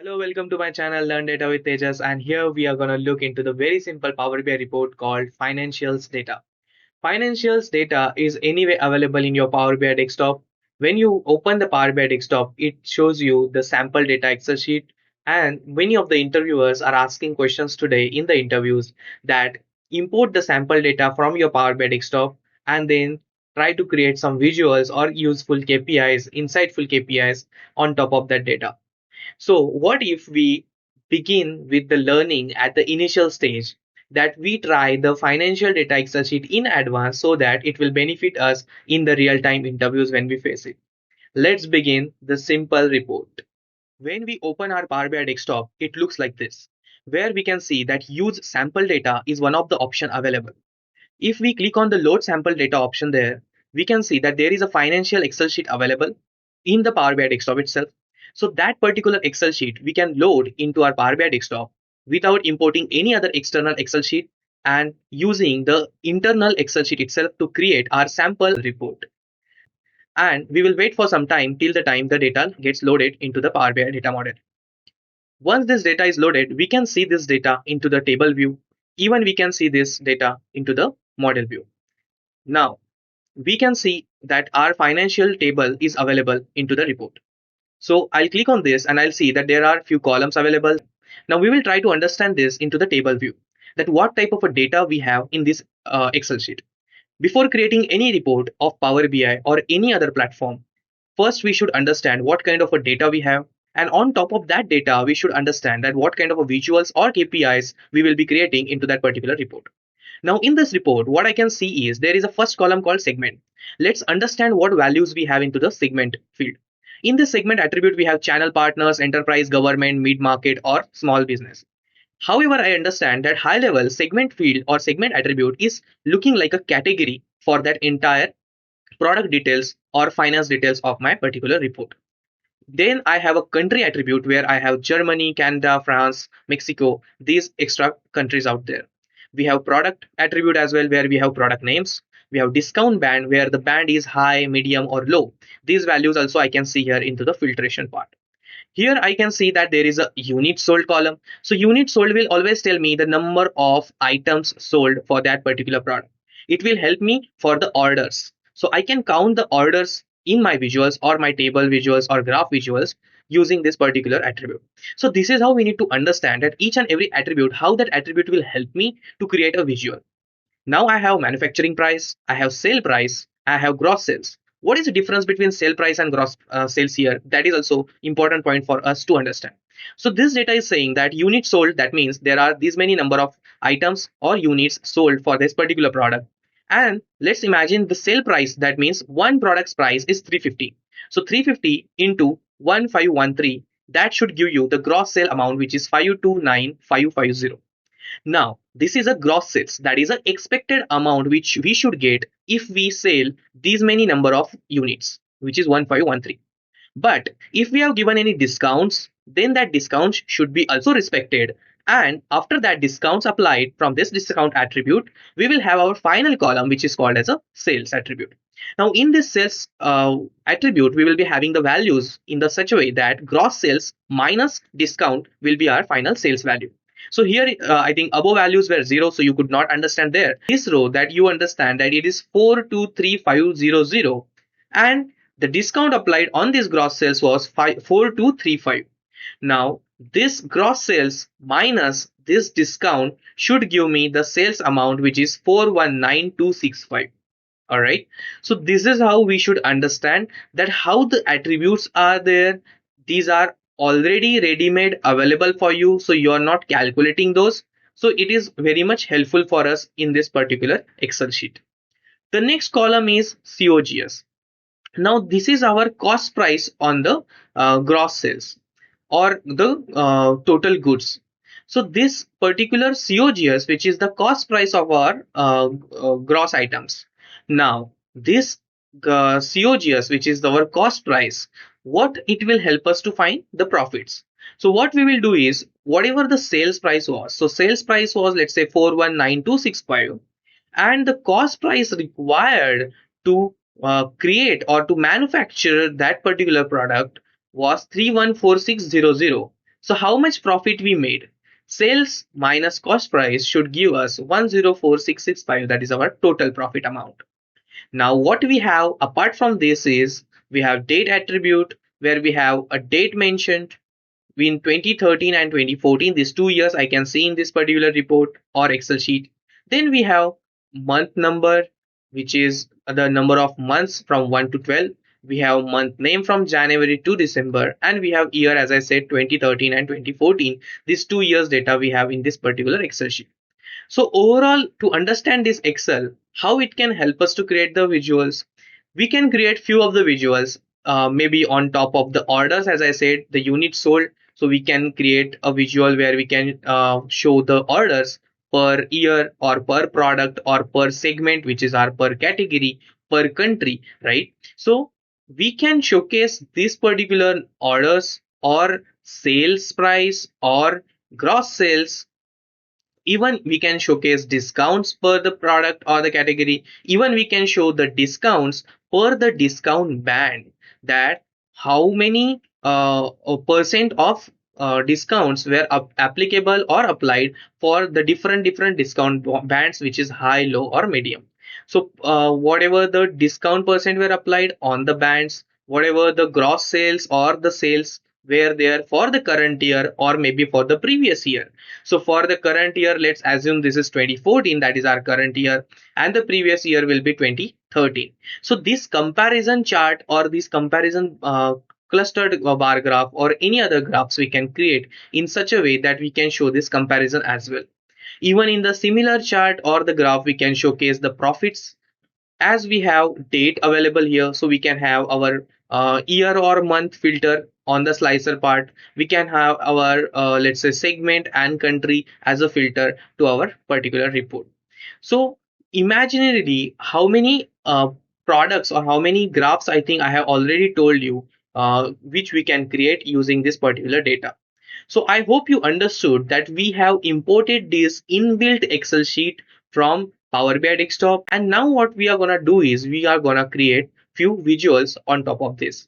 Hello, welcome to my channel Learn Data with Tejas, and here we are going to look into the very simple Power BI report called Financials Data. Financials data is anyway available in your Power BI desktop. When you open the Power BI desktop, it shows you the sample data Excel sheet, and many of the interviewers are asking questions today in the interviews that import the sample data from your Power BI desktop and then try to create some visuals or useful KPIs, insightful KPIs on top of that data. So what if we begin with the learning at the initial stage, that we try the financial data Excel sheet in advance so that it will benefit us in the real-time interviews when we face it. Let's begin the simple report. When we open our Power BI desktop, it looks like this, where we can see that use sample data is one of the option available. If we click on the load sample data option there, we can see that there is a financial Excel sheet available in the Power BI desktop itself. So that particular Excel sheet we can load into our Power BI desktop without importing any other external Excel sheet and using the internal Excel sheet itself to create our sample report. And we will wait for some time till the time the data gets loaded into the Power BI data model. Once this data is loaded, we can see this data into the table view. Even we can see this data into the model view. Now, we can see that our financial table is available into the report. So I'll click on this and I'll see that there are few columns available. Now we will try to understand this into the table view, that what type of a data we have in this Excel sheet. Before creating any report of Power BI or any other platform, first we should understand what kind of a data we have. And on top of that data, we should understand that what kind of a visuals or KPIs we will be creating into that particular report. Now in this report, what I can see is there is a first column called segment. Let's understand what values we have into the segment field. In this segment attribute, we have channel partners, enterprise, government, mid-market, or small business. However, I understand that high level segment field or segment attribute is looking like a category for that entire product details or finance details of my particular report. Then I have a country attribute where I have Germany, Canada, France, Mexico, these extra countries out there. We have product attribute as well where we have product names. We have discount band where the band is high, medium or low. These values also I can see here into the filtration part. Here I can see that there is a unit sold column. So unit sold will always tell me the number of items sold for that particular product. It will help me for the orders. So I can count the orders in my visuals or my table visuals or graph visuals using this particular attribute. So this is how we need to understand that each and every attribute, how that attribute will help me to create a visual. Now I have manufacturing price, I have sale price, I have gross sales. What is the difference between sale price and gross sales here? That is also important point for us to understand. So this data is saying that units sold, that means there are these many number of items or units sold for this particular product. And let's imagine the sale price, that means one product's price is 350. So 350 into 1513, that should give you the gross sale amount, which is 529550. Now, this is a gross sales, that is an expected amount which we should get if we sell these many number of units, which is 1513. But if we have given any discounts, then that discount should be also respected. And after that discounts applied from this discount attribute, we will have our final column, which is called as a sales attribute. Now in this sales attribute, we will be having the values in the such a way that gross sales minus discount will be our final sales value. So here, I think above values were 0, so you could not understand there. This row that you understand that it is 423500 and the discount applied on this gross sales was 4235. Now this gross sales minus this discount should give me the sales amount, which is 419265. All right. So this is how we should understand that how the attributes are there. These are already ready-made available for you, so you are not calculating those. So it is very much helpful for us in this particular Excel sheet. The next column is COGS. Now this is our cost price on the gross sales or the total goods. So this particular COGS, which is the cost price of our gross items. Now this COGS, which is our cost price, what it will help us to find the profits. So what we will do is whatever the sales price was. So sales price was, let's say 419265, and the cost price required to create or to manufacture that particular product was 314600. So how much profit we made? Sales minus cost price should give us 104665. That is our total profit amount. Now what we have apart from this is we have date attribute where we have a date mentioned in 2013 and 2014. These 2 years I can see in this particular report or Excel sheet. Then we have month number, which is the number of months from 1 to 12. We have month name from January to December, and we have year, as I said, 2013 and 2014. These 2 years data we have in this particular Excel sheet. So overall, to understand this Excel, how it can help us to create the visuals, we can create few of the visuals, maybe on top of the orders, as I said, the units sold. So we can create a visual where we can show the orders per year or per product or per segment, which is our per category, per country, right? So we can showcase these particular orders or sales price or gross sales. Even we can showcase discounts per the product or the category. Even we can show the discounts per the discount band, that how many percent of discounts were applicable or applied for the different discount bands, which is high, low or medium. So whatever the discount percent were applied on the bands, whatever the gross sales or the sales were there for the current year or maybe for the previous year. So for the current year, let's assume this is 2014, that is our current year, and the previous year will be 2013. So this comparison chart or this comparison clustered bar graph or any other graphs we can create in such a way that we can show this comparison as well. Even in the similar chart or the graph, we can showcase the profits as we have date available here. So we can have our year or month filter on the slicer part. We can have our let's say segment and country as a filter to our particular report. So imaginarily, how many products or how many graphs, I think I have already told you, which we can create using this particular data. So I hope you understood that we have imported this inbuilt Excel sheet from Power BI desktop. And now what we are going to do is we are going to create few visuals on top of this.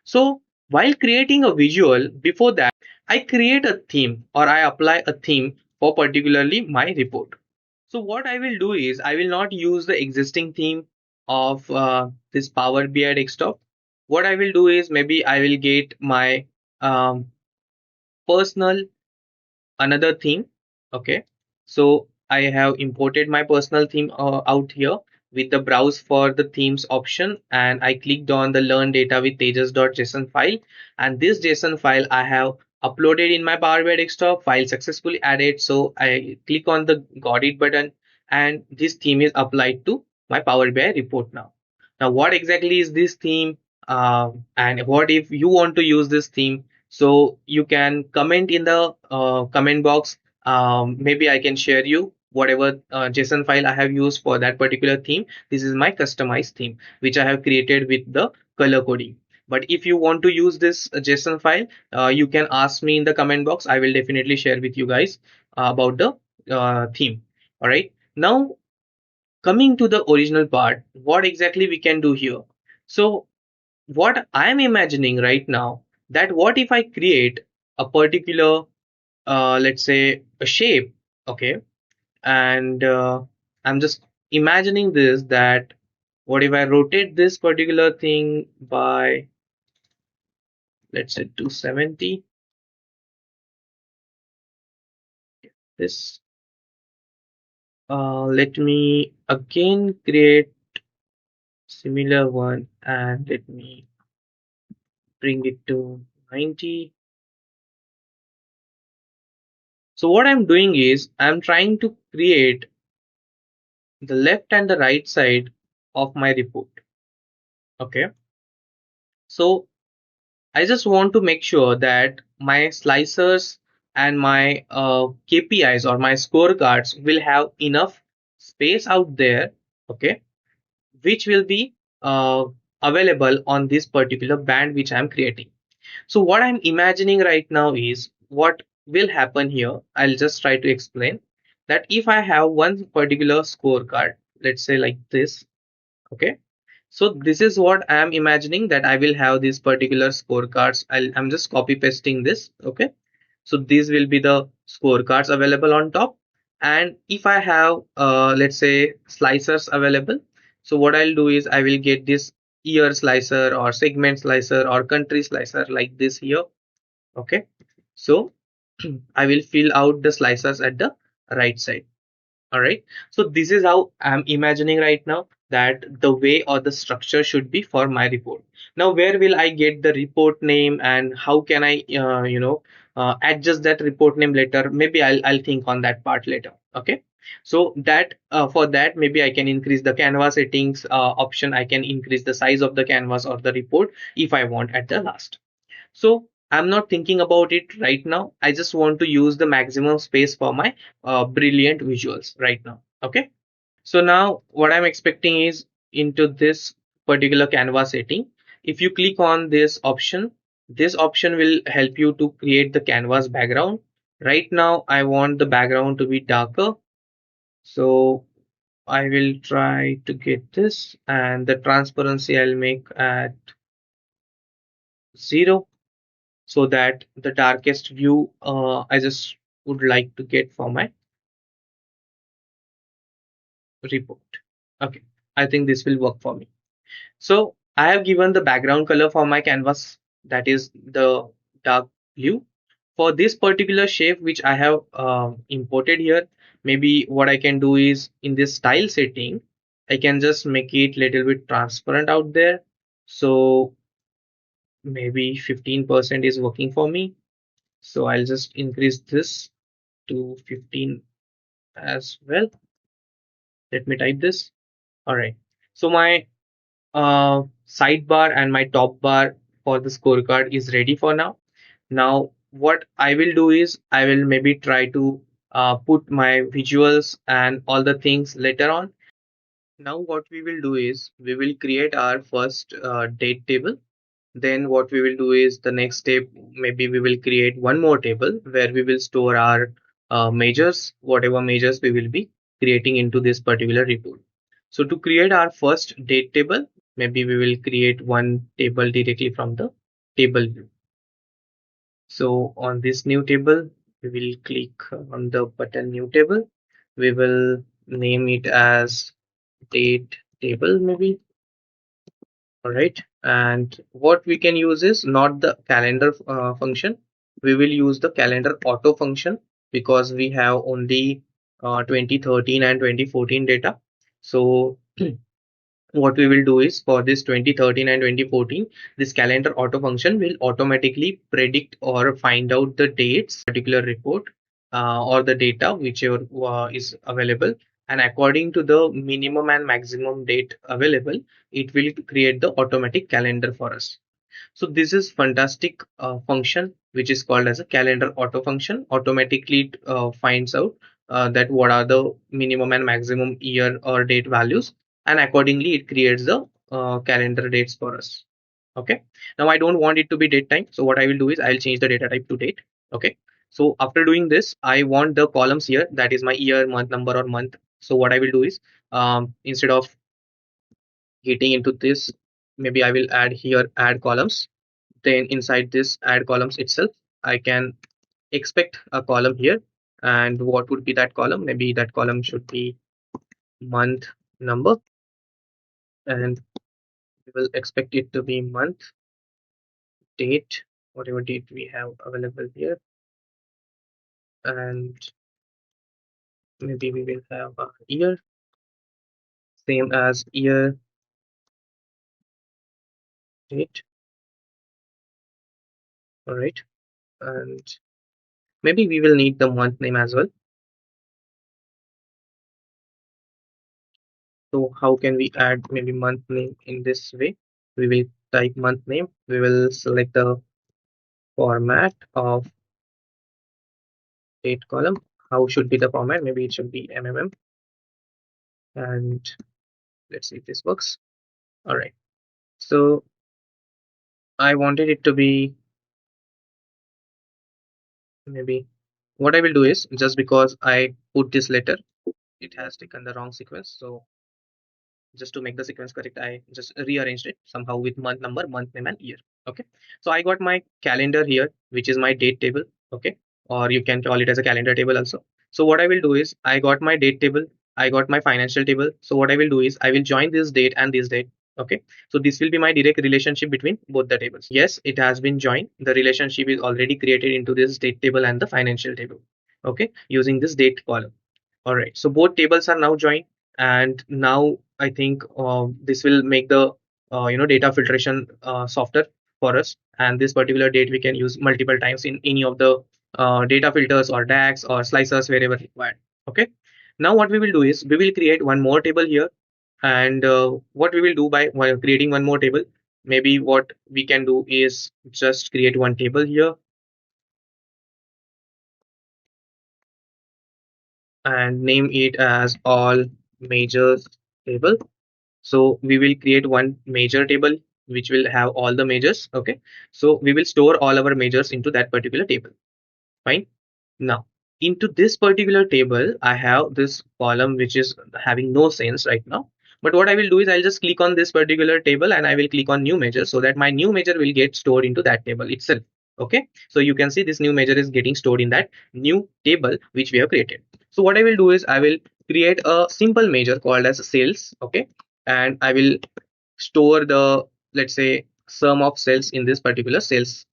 So while creating a visual, before that, I create a theme or I apply a theme for particularly my report. So what I will do is I will not use the existing theme of this Power BI desktop. What I will do is maybe I will get my personal another theme. Okay, so I have imported my personal theme out here with the browse for the themes option, and I clicked on the learn data with tejas.json file, and this JSON file I have uploaded in my Power BI desktop. File successfully added, so I click on the got it button, and this theme is applied to my Power BI report now. Now what exactly is this theme, and what if you want to use this theme? So you can comment in the comment box. Maybe I can share you whatever JSON file I have used for that particular theme. This is my customized theme which I have created with the color coding. But if you want to use this JSON file, you can ask me in the comment box. I will definitely share with you guys about the theme. All right. Now coming to the original part, what exactly we can do here? So what I'm imagining right now, that what if I create a particular let's say a shape, okay, and I'm just imagining this, that what if I rotate this particular thing by, let's say, 270, this let me again create similar one and let me bring it to 90. So what I'm doing is I'm trying to create the left and the right side of my report. Okay, so I just want to make sure that my slicers and my KPIs or my scorecards will have enough space out there, okay, which will be available on this particular band which I'm creating. So what I'm imagining right now is what will happen here. I'll just try to explain that if I have one particular scorecard, let's say like this, okay. So this is what I am imagining, that I will have these particular scorecards. I'm just copy pasting this, okay. So these will be the scorecards available on top. And if I have let's say slicers available, so what I'll do is I will get this year slicer or segment slicer or country slicer like this here. Okay, so I will fill out the slicers at the right side. All right, so this is how I'm imagining right now that the way or the structure should be for my report. Now where will I get the report name and how can I adjust that report name later? Maybe I'll think on that part later. Okay, so that for that maybe I can increase the canvas settings option. I can increase the size of the canvas or the report if I want at the last. So I'm not thinking about it right now. I just want to use the maximum space for my brilliant visuals right now. Okay. So now what I'm expecting is into this particular canvas setting. If you click on this option will help you to create the canvas background. Right now, I want the background to be darker. So I will try to get this, and the transparency I'll make at 0, so that the darkest view I just would like to get for my report. Okay, I think this will work for me. So I have given the background color for my canvas, that is the dark blue. For this particular shape which I have imported here, maybe what I can do is in this style setting, I can just make it little bit transparent out there. So maybe 15% is working for me. So I'll just increase this to 15 as well. Let me type this. All right. So my sidebar and my top bar for the scorecard is ready for now. Now, what I will do is I will maybe try to put my visuals and all the things later on. Now, what we will do is we will create our first date table. Then what we will do is the next step, maybe we will create one more table where we will store our measures, whatever measures we will be creating into this particular report. So to create our first date table, maybe we will create one table directly from the table view. So on this new table, we will click on the button new table. We will name it as date table maybe. All right, and what we can use is not the calendar function. We will use the calendar auto function because we have only 2013 and 2014 data. So what we will do is for this 2013 and 2014, this calendar auto function will automatically predict or find out the dates particular report or the data whichever is available, and according to the minimum and maximum date available, it will create the automatic calendar for us. So this is fantastic function which is called as a calendar auto function. Automatically it, finds out that what are the minimum and maximum year or date values, and accordingly it creates the calendar dates for us. Okay. Now I don't want it to be date time. So what I will do is I'll change the data type to date. Okay. So after doing this, I want the columns here, that is my year, month, number or month. So what I will do is instead of getting into this, maybe I will add here add columns. Then inside this add columns itself, I can expect a column here. And what would be that column? Maybe that column should be month, number, and we will expect it to be month, date, whatever date we have available here, and maybe we will have a year, same as year, date. All right, and maybe we will need the month name as well. So how can we add maybe month name in this way? We will type month name. We will select the format of date column. How should be the format? Maybe it should be MMM. And let's see if this works. All right. So I wanted it to be maybe what I will do is just because I put this letter, it has taken the wrong sequence. So just to make the sequence correct, I just rearranged it somehow with month number, month name, and year. Okay. So I got my calendar here, which is my date table. Okay. or you can call it as a calendar table also. So what I will do is I got my date table, I got my financial table. So what I will do is I will join this date and this date. Okay, so this will be my direct relationship between both the tables. Yes, it has been joined. The relationship is already created into this date table and the financial table. Okay, using this date column. All right, so both tables are now joined, and now I think this will make the data filtration softer for us. And this particular date we can use multiple times in any of the data filters or DAX or slicers wherever required. Okay. Now what we will do is we will create one more table here, and what we will do by while creating one more table, maybe what we can do is just create one table here and name it as all majors table. So we will create one major table which will have all the majors. Okay, so we will store all our majors into that particular table. Fine. Now into this particular table I have this column which is having no sense right now, but what I will do is I'll just click on this particular table and I will click on new measure so that my new measure will get stored into that table itself. Okay, so you can see this new measure is getting stored in that new table which we have created. So what I will do is I will create a simple measure called as sales. Okay, and I will store the, let's say, sum of sales in this particular sales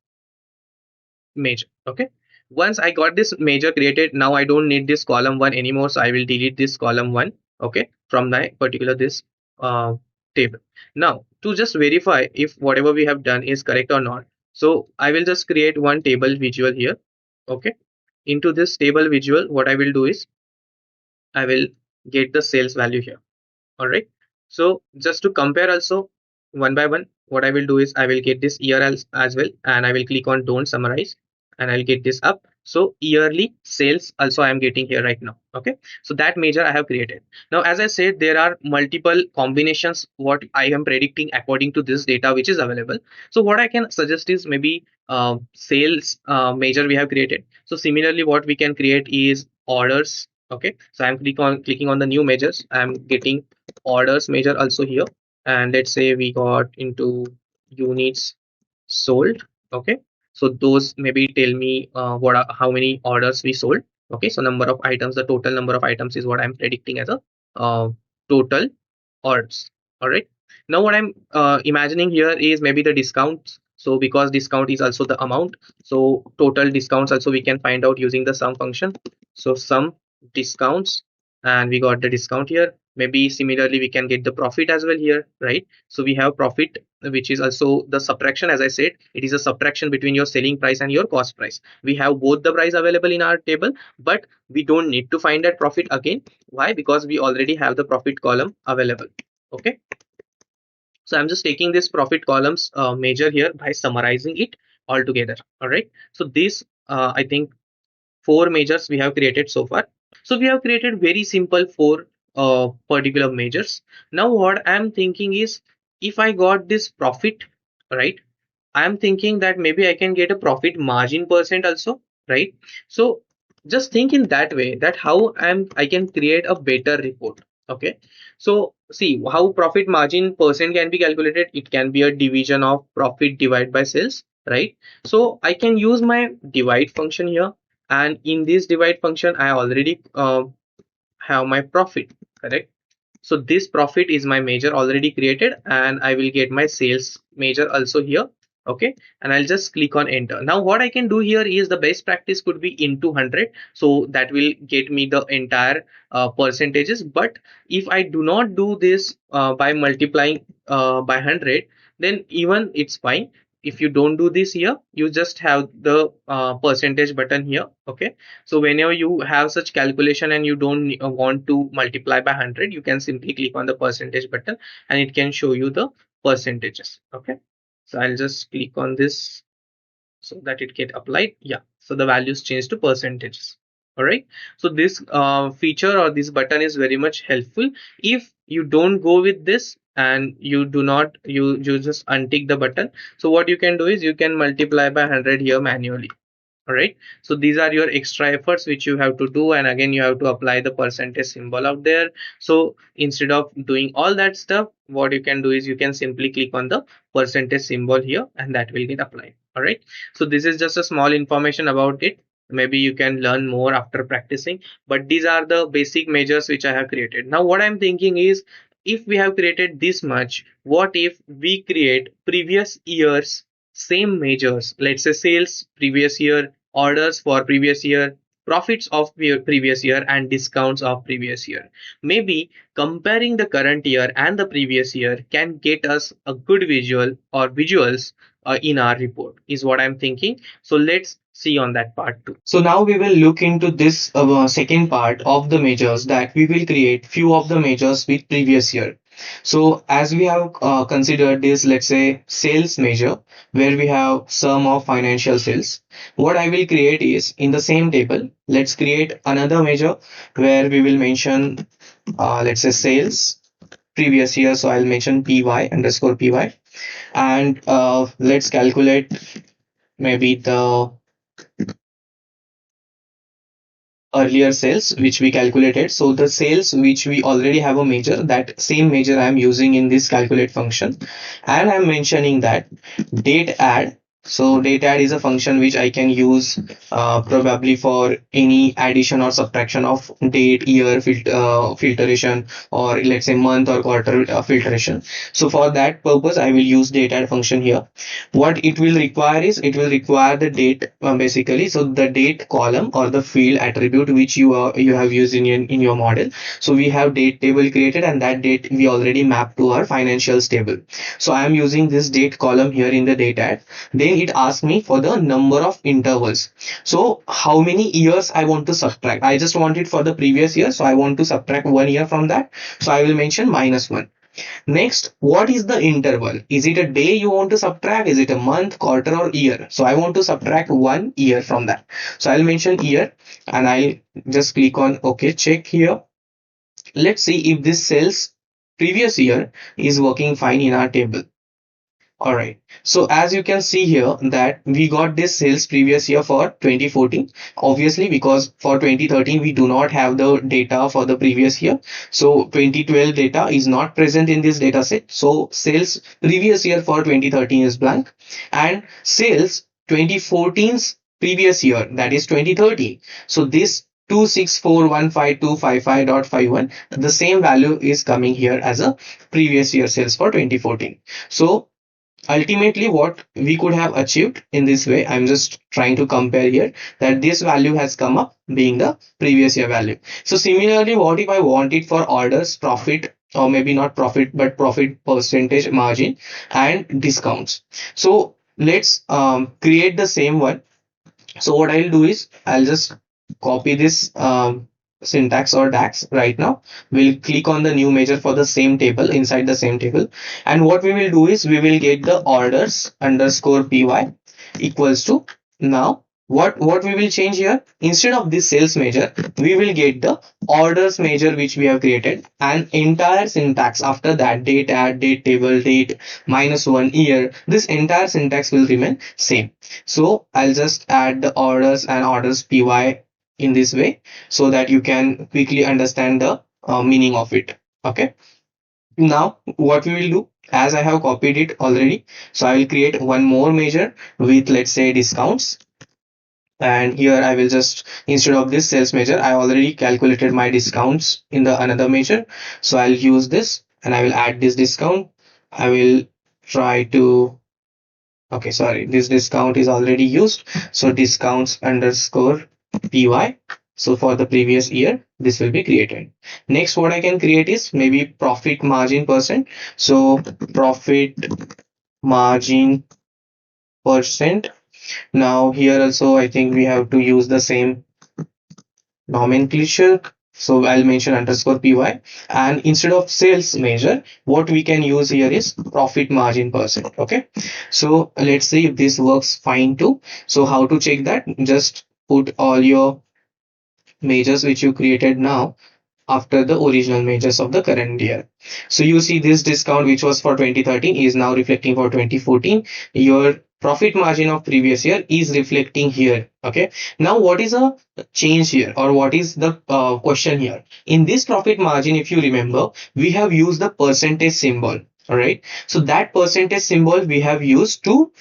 major. Okay, once I got this major created, now I don't need this column one anymore, so I will delete this column one. Okay, from my particular this table. Now to just verify if whatever we have done is correct or not, so I will just create one table visual here. Okay, into this table visual what I will do is I will get the sales value here. All right, so just to compare also one by one, what I will do is I will get this year as well, and I will click on don't summarize and I'll get this up. So yearly sales also I am getting here right now. Okay, so that measure I have created. Now as I said, there are multiple combinations what I am predicting according to this data which is available. So what I can suggest is maybe sales measure we have created. So similarly what we can create is orders. Okay, so I'm clicking on the new measures. I'm getting orders measure also here, and let's say we got into units sold. Okay, so those maybe tell me how many orders we sold. Okay, so number of items, the total number of items is what I'm predicting as a total orders. All right, now what I'm imagining here is maybe the discounts. So because discount is also the amount, so total discounts also we can find out using the sum function. So sum discounts, and we got the discount here. Maybe similarly we can get the profit as well here, right? So we have profit, which is also the subtraction. As I said, it is a subtraction between your selling price and your cost price. We have both the price available in our table, but we don't need to find that profit again. Why? Because we already have the profit column available. Okay, so I'm just taking this profit columns measure here by summarizing it all together. All right, so this I think four measures we have created so far. So we have created very simple four particular measures. Now what I'm thinking is, if I got this profit, right, I'm thinking that maybe I can get a profit margin percent also, right? So just think in that way, that how I can create a better report. Okay, so see how profit margin percent can be calculated. It can be a division of profit divided by sales, right? So I can use my divide function here, and in this divide function I already have my profit, correct? So this profit is my measure already created, and I will get my sales measure also here. Okay, and I'll just click on enter. Now what I can do here is, the best practice could be into 100, so that will get me the entire percentages. But if I do not do this by multiplying by 100, then even it's fine. If you don't do this here, you just have the percentage button here. Okay, so whenever you have such calculation and you don't want to multiply by 100, you can simply click on the percentage button and it can show you the percentages. Okay, so I'll just click on this so that it get applied. Yeah, so the values change to percentages. All right, so this feature or this button is very much helpful. If you don't go with this and you do not, you just untick the button, so what you can do is you can multiply by 100 here manually. All right, so these are your extra efforts which you have to do, and again you have to apply the percentage symbol out there. So instead of doing all that stuff, what you can do is you can simply click on the percentage symbol here and that will get applied. All right, so this is just a small information about it, Maybe you can learn more after practicing, but these are the basic measures which I have created. Now what I'm thinking is, if we have created this much, what if we create previous years same measures? Let's say sales previous year, orders for previous year, profits of previous year, and discounts of previous year. Maybe comparing the current year and the previous year can get us a good visual or visuals in our report, is what I'm thinking. So let's see on that part too. So now we will look into this second part of the measures, that we will create few of the measures with previous year. So as we have considered this, let's say sales measure, where we have sum of financial sales, what I will create is in the same table, let's create another measure where we will mention, let's say sales previous year. So I'll mention PY underscore PY, and let's calculate maybe the earlier sales which we calculated. So the sales which we already have a measure, that same measure I am using in this calculate function, and I'm mentioning that date add. So date add is a function which I can use probably for any addition or subtraction of date, year, filtration, or let's say month or quarter filtration. So for that purpose I will use date add function here. What it will require is, it will require the date basically. So the date column or the field attribute which you have used in your model. So we have date table created, and that date we already mapped to our financials table. So I am using this date column here in the date add. Then it asks me for the number of intervals. So how many years I want to subtract? I just want it for the previous year, so I want to subtract 1 year from that. So I will mention -1. Next, what is the interval? Is it a day you want to subtract? Is it a month, quarter, or year? So I want to subtract 1 year from that. So I'll mention year, and I'll just click on OK, check here. Let's see if this sales previous year is working fine in our table. All right. So as you can see here that we got this sales previous year for 2014. Obviously, because for 2013 we do not have the data for the previous year. So 2012 data is not present in this data set. So sales previous year for 2013 is blank, and sales 2014's previous year, that is 2013. So this 26415,255.51, the same value is coming here as a previous year sales for 2014. So ultimately what we could have achieved in this way, I'm just trying to compare here, that this value has come up being the previous year value. So similarly, what if I want it for orders, profit, or maybe not profit but profit percentage, margin, and discounts? So let's create the same one. So what I'll do is I'll just copy this syntax or DAX right now. We'll click on the new measure for the same table, inside the same table, and what we will do is we will get the orders underscore PY equals to, now what we will change here, instead of this sales measure we will get the orders measure which we have created, and entire syntax after that, date add, date table, date, -1, year, this entire syntax will remain same. So I'll just add the orders and orders PY in this way, so that you can quickly understand the meaning of it. Okay, now what we will do, as I have copied it already, so I will create one more measure with, let's say, discounts. And here I will just, instead of this sales measure, I already calculated my discounts in the another measure. So I'll use this and I will add this discount. I will try to, okay, sorry, this discount is already used. So discounts underscore PY. So for the previous year, this will be created. Next, what I can create is maybe profit margin percent. So profit margin percent. Now here also, I think we have to use the same nomenclature. So I'll mention underscore PY, and instead of sales measure, what we can use here is profit margin percent. Okay, so let's see if this works fine too. So how to check that? Just put all your measures which you created now after the original measures of the current year. So you see this discount which was for 2013 is now reflecting for 2014. Your profit margin of previous year is reflecting here. Okay, now what is a change here, or what is the question here? In this profit margin, if you remember, we have used the percentage symbol. All right, so that percentage symbol we have used to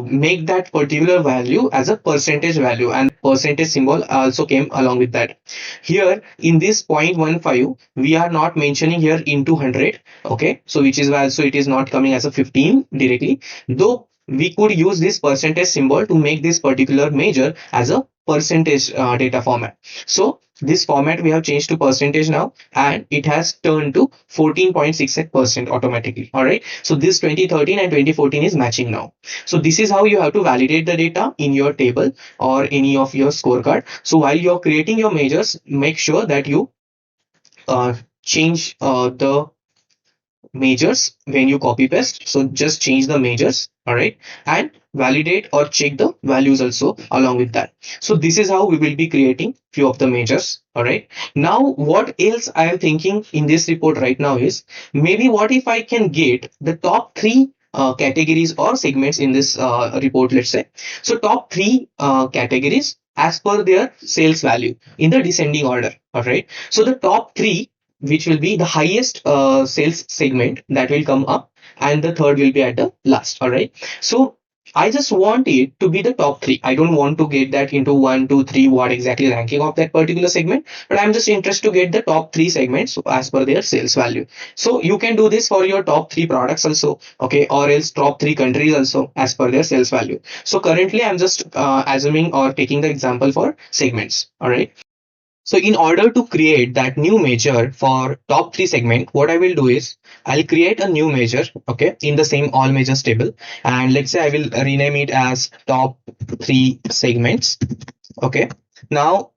make that particular value as a percentage value, and percentage symbol also came along with that. Here in this 0.15, we are not mentioning here into 100. Okay, so which is why also it is not coming as a 15 directly, though we could use this percentage symbol to make this particular measure as a percentage data format. So this format we have changed to percentage now, and it has turned to 14.68% automatically. All right, so this 2013 and 2014 is matching now. So this is how you have to validate the data in your table or any of your scorecard. So while you're creating your measures, make sure that you change the measures when you copy paste. So just change the measures, all right, and validate or check the values also along with that. So this is how we will be creating few of the measures. All right, now what else I am thinking in this report right now is, maybe what if I can get the top three categories or segments in this report, let's say. So top three categories as per their sales value in the descending order. All right, so the top three, which will be the highest sales segment, that will come up, and the third will be at the last. All right, so I just want it to be the top three. I don't want to get that into 1, 2, 3 what exactly ranking of that particular segment, but I'm just interested to get the top three segments as per their sales value. So you can do this for your top three products also, okay, or else top three countries also as per their sales value. So currently I'm just assuming or taking the example for segments. All right, so in order to create that new measure for top three segment, what I will do is I'll create a new measure, okay, in the same all measures table. And let's say I will rename it as top three segments. Okay. Now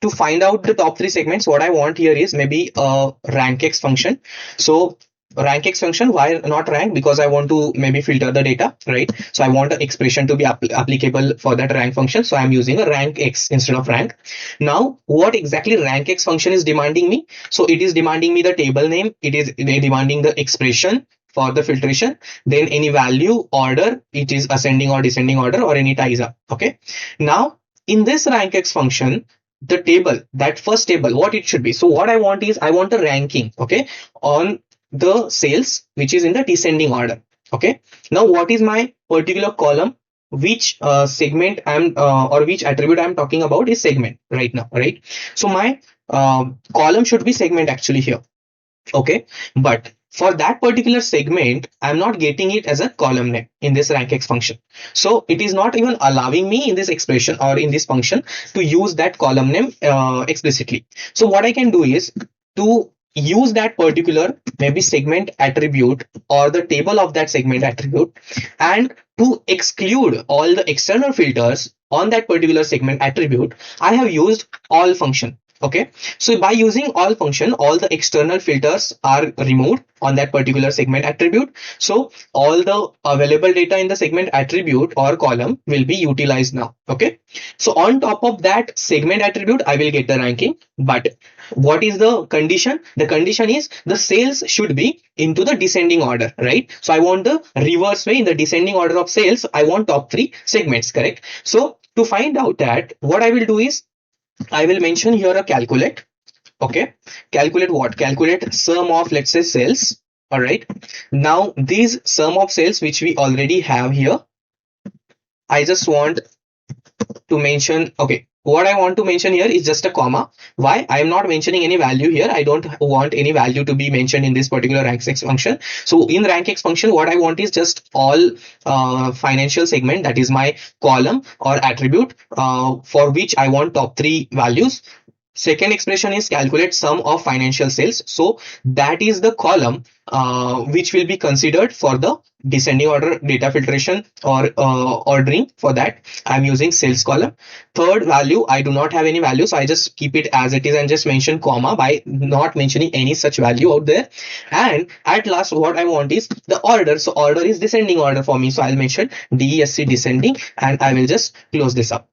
to find out the top three segments, what I want here is maybe a rankx function. So rankx function, why not rank? Because I want to maybe filter the data, right? So I want the expression to be applicable for that rank function. So I'm using a rankx instead of rank. Now, what exactly rankx function is demanding me? So it is demanding me the table name. It is demanding the expression for the filtration, then any value, order, it is ascending or descending order, or any ties up. Okay. Now, in this rankx function, the table, that first table, what it should be. So what I want is, I want a ranking, okay, on the sales which is in the descending order. Okay, now what is my particular column, which segment I'm or which attribute I'm talking about is segment right now, right? So my column should be segment actually here. Okay, but for that particular segment, I'm not getting it as a column name in this rankx function. So it is not even allowing me in this expression or in this function to use that column name explicitly. So what I can do is to use that particular maybe segment attribute or the table of that segment attribute, and to exclude all the external filters on that particular segment attribute, I have used all function. Okay, so by using all function, all the external filters are removed on that particular segment attribute. So all the available data in the segment attribute or column will be utilized now. Okay, so on top of that segment attribute, I will get the ranking. But what is the condition? The condition is the sales should be into the descending order, right? So I want the reverse way, in the descending order of sales, I want top three segments, correct? So to find out that, what I will do is I will mention here a calculate. Okay, calculate what? Calculate sum of, let's say, sales. All right, now these sum of sales which we already have here, I just want to mention, okay, what I want to mention here is just a comma. Why? I am not mentioning any value here. I don't want any value to be mentioned in this particular rankx function. So in rankx function, what I want is just all financial segment, that is my column or attribute for which I want top three values. Second expression is calculate sum of financial sales. So that is the column which will be considered for the descending order data filtration or ordering. For that, I'm using sales column. Third value, I do not have any value, so I just keep it as it is and just mention comma by not mentioning any such value out there. And at last, what I want is the order. So order is descending order for me, so I'll mention DESC descending, and I will just close this up.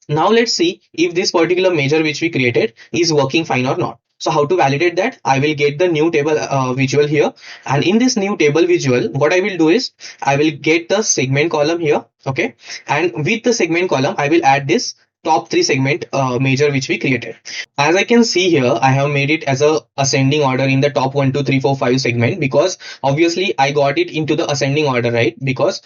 Now let's see if this particular measure which we created is working fine or not. So how to validate that? I will get the new table visual here, and in this new table visual, what I will do is I will get the segment column here. Okay, and with the segment column, I will add this top three segment measure which we created. As I can see here, I have made it as a ascending order in the top 1, 2, 3, 4, 5 segment, because obviously I got it into the ascending order, right? Because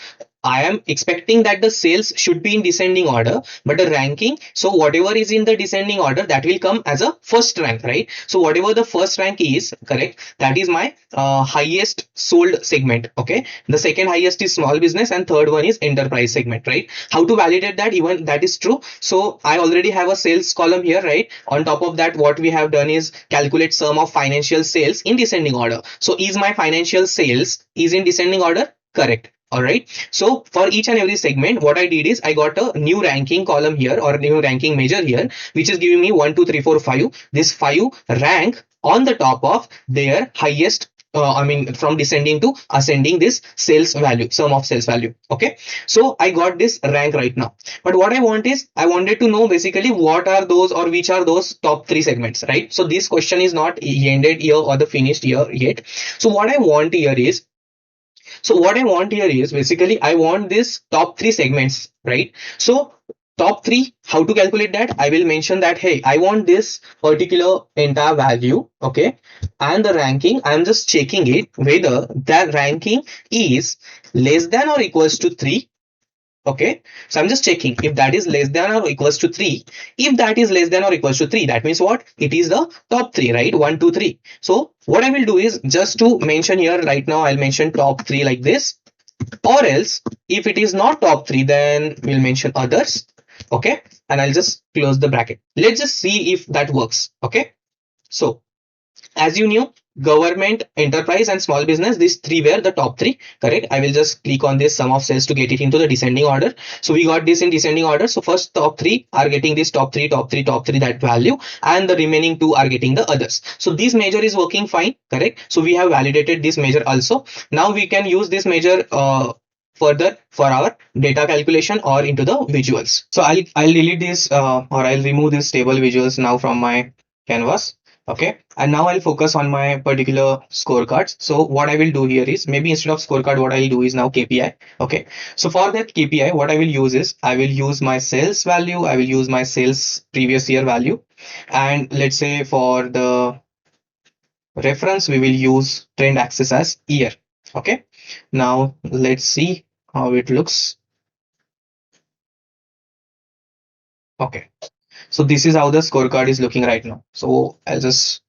I am expecting that the sales should be in descending order, but the ranking, so whatever is in the descending order, that will come as a first rank, right? So whatever the first rank is, correct, that is my highest sold segment. Okay, the second highest is small business and third one is enterprise segment, right? How to validate that? Even that is true. So I already have a sales column here, right? On top of that, what we have done is calculate sum of financial sales in descending order. So is my financial sales is in descending order? Correct. All right. So for each and every segment, what I did is I got a new ranking column here, or new ranking measure here, which is giving me 1, 2, 3, 4, 5. This 5 rank on the top of their highest, I mean, from descending to ascending, this sales value, sum of sales value. Okay. So I got this rank right now. But what I want is, I wanted to know basically what are those, or which are those top 3 segments, right? So this question is not ended here or the finished here yet. So what I want here is, basically I want this top 3 segments, right? So top 3, how to calculate that? I will mention that, hey, I want this particular entire value, okay, and the ranking, I'm just checking it whether that ranking is less than or equals to 3. Okay, so I'm just checking if that is less than or equals to 3. If that is less than or equals to 3, that means what? It is the top 3, right? 1, 2, 3. So what I will do is, just to mention here right now, I'll mention top 3 like this. Or else, if it is not top 3, then we'll mention others. Okay, and I'll just close the bracket. Let's just see if that works. Okay, so as you knew, government, enterprise and small business, these 3 were the top 3, correct? I will just click on this sum of sales to get it into the descending order. So we got this in descending order. So first top 3 are getting this top 3, top 3, top 3, that value, and the remaining 2 are getting the others. So this measure is working fine, correct? So we have validated this measure also. Now we can use this measure further for our data calculation or into the visuals. So I'll delete this or I'll remove this table visuals now from my canvas. Okay, and now I'll focus on my particular scorecards. So what I will do here is, maybe instead of scorecard, what I'll do is now KPI. Okay, so for that KPI, what I will use is, I will use my sales value, I will use my sales previous year value, and let's say for the reference, we will use trend axis as year. Okay, now let's see how it looks. Okay, so this is how the scorecard is looking right now. So I'll just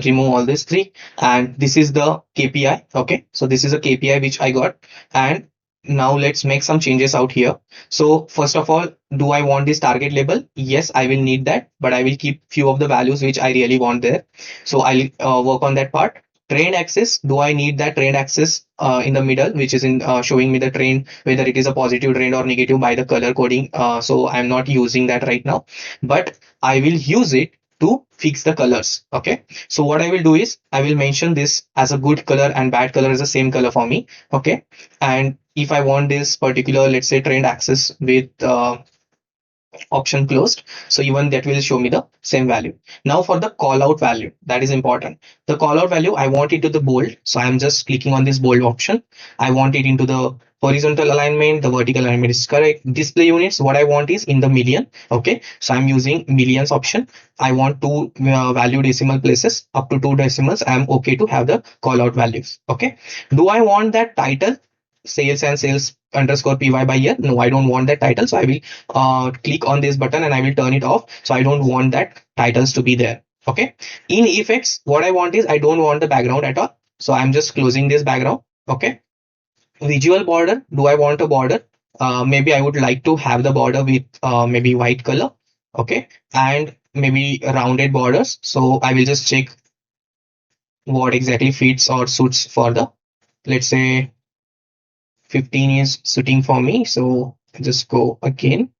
remove all these 3, and this is the KPI. Okay, so this is a KPI which I got, and now let's make some changes out here. So first of all, do I want this target label? Yes, I will need that, but I will keep few of the values which I really want there. So I'll work on that part. Trend axis, do I need that trend axis in the middle, which is in showing me the trend, whether it is a positive trend or negative by the color coding. So I'm not using that right now, but I will use it to fix the colors. Okay, so what I will do is, I will mention this as a good color and bad color is the same color for me. Okay, and if I want this particular, let's say, trend axis with option closed, so even that will show me the same value. Now for the call out value, that is important. The call out value, I want it to the bold, so I'm just clicking on this bold option. I want it into the horizontal alignment, the vertical alignment is correct. Display units, what I want is in the million. Okay, so I'm using millions option. I want 2 value decimal places, up to 2 decimals. I'm okay to have the call out values. Okay, do I want that title sales and sales underscore py by year? No, I don't want that title. So I will click on this button and I will turn it off. So I don't want that titles to be there. Okay, in effects, what I want is, I don't want the background at all. So I'm just closing this background. Okay, visual border, do I want a border? Maybe I would like to have the border with maybe white color. Okay, and maybe rounded borders. So I will just check what exactly fits or suits for the, let's say 15 is suiting for me. So I just go again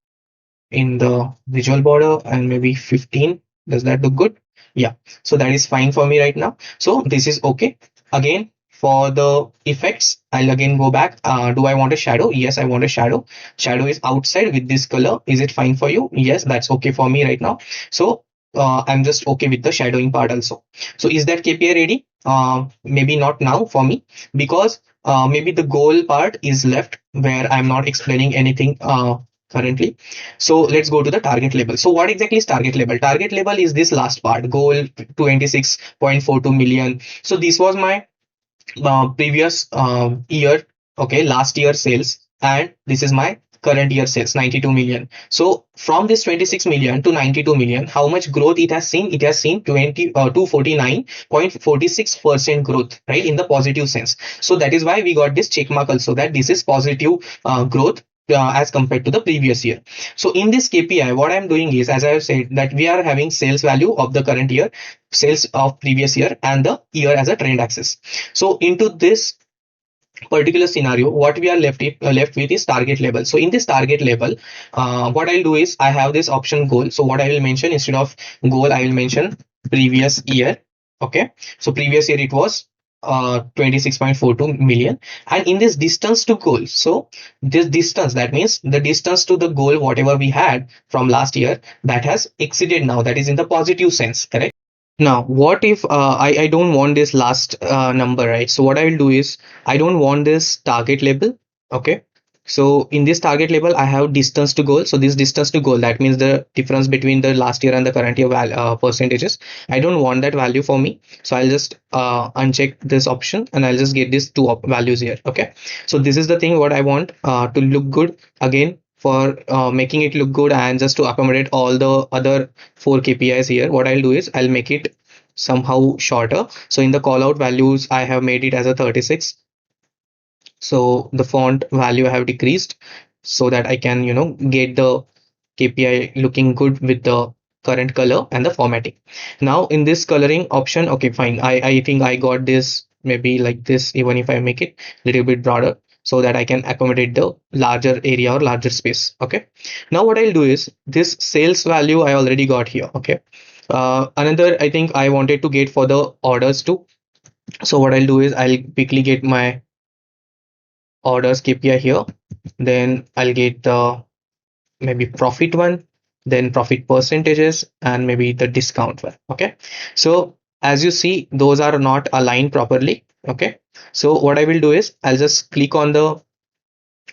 in the visual border and maybe 15. Does that look good? Yeah, so that is fine for me right now. So this is okay. Again, for the effects, I'll again go back. Do I want a shadow? Yes, I want a shadow. Shadow is outside with this color. Is it fine for you? Yes, that's okay for me right now. So I'm just okay with the shadowing part also. So is that KPI ready? Maybe not now for me, because maybe the goal part is left where I'm not explaining anything currently. So let's go to the target label. So what exactly is target label? Target label is this last part, goal 26.42 million. So this was my previous year, okay, last year sales. and this is my current year sales 92 million. So from this 26 million to 92 million, how much growth it has seen? It has seen 249.46% growth, right, in the positive sense. So that is why we got this check mark also, that this is positive growth as compared to the previous year. So in this KPI, what I'm doing is, as I have said, that we are having sales value of the current year, sales of previous year, and the year as a trend axis. So into this particular scenario, what we are left with is target level. So in this target level, what I'll do is, I have this option goal. So what I will mention, instead of goal, I will mention previous year. Okay, so previous year it was 26.42 million, and in this distance to goal, so this distance, that means the distance to the goal whatever we had from last year, that has exceeded now, that is in the positive sense, correct? Now, what if I don't want this last number, right? So what I will do is, I don't want this target label. Okay. So in this target label, I have distance to goal. So this distance to goal, that means the difference between the last year and the current year percentages. I don't want that value for me. So I'll just uncheck this option, and I'll just get these two values here. Okay. So this is the thing what I want to look good again, for making it look good, and just to accommodate all the other 4 KPIs here. What I'll do is, I'll make it somehow shorter. So in the call out values, I have made it as a 36. So the font value I have decreased, so that I can, get the KPI looking good with the current color and the formatting. Now in this coloring option, okay, fine. I think I got this maybe like this, even if I make it a little bit broader, so that I can accommodate the larger area or larger space. Okay. Now what I'll do is, this sales value I already got here. Okay. Another, I think I wanted to get for the orders too. So what I'll do is, I'll quickly get my orders KPI here. Then I'll get the maybe profit one, then profit percentages, and maybe the discount one. Okay. So as you see, those are not aligned properly. Okay. So what I will do is, I'll just click on the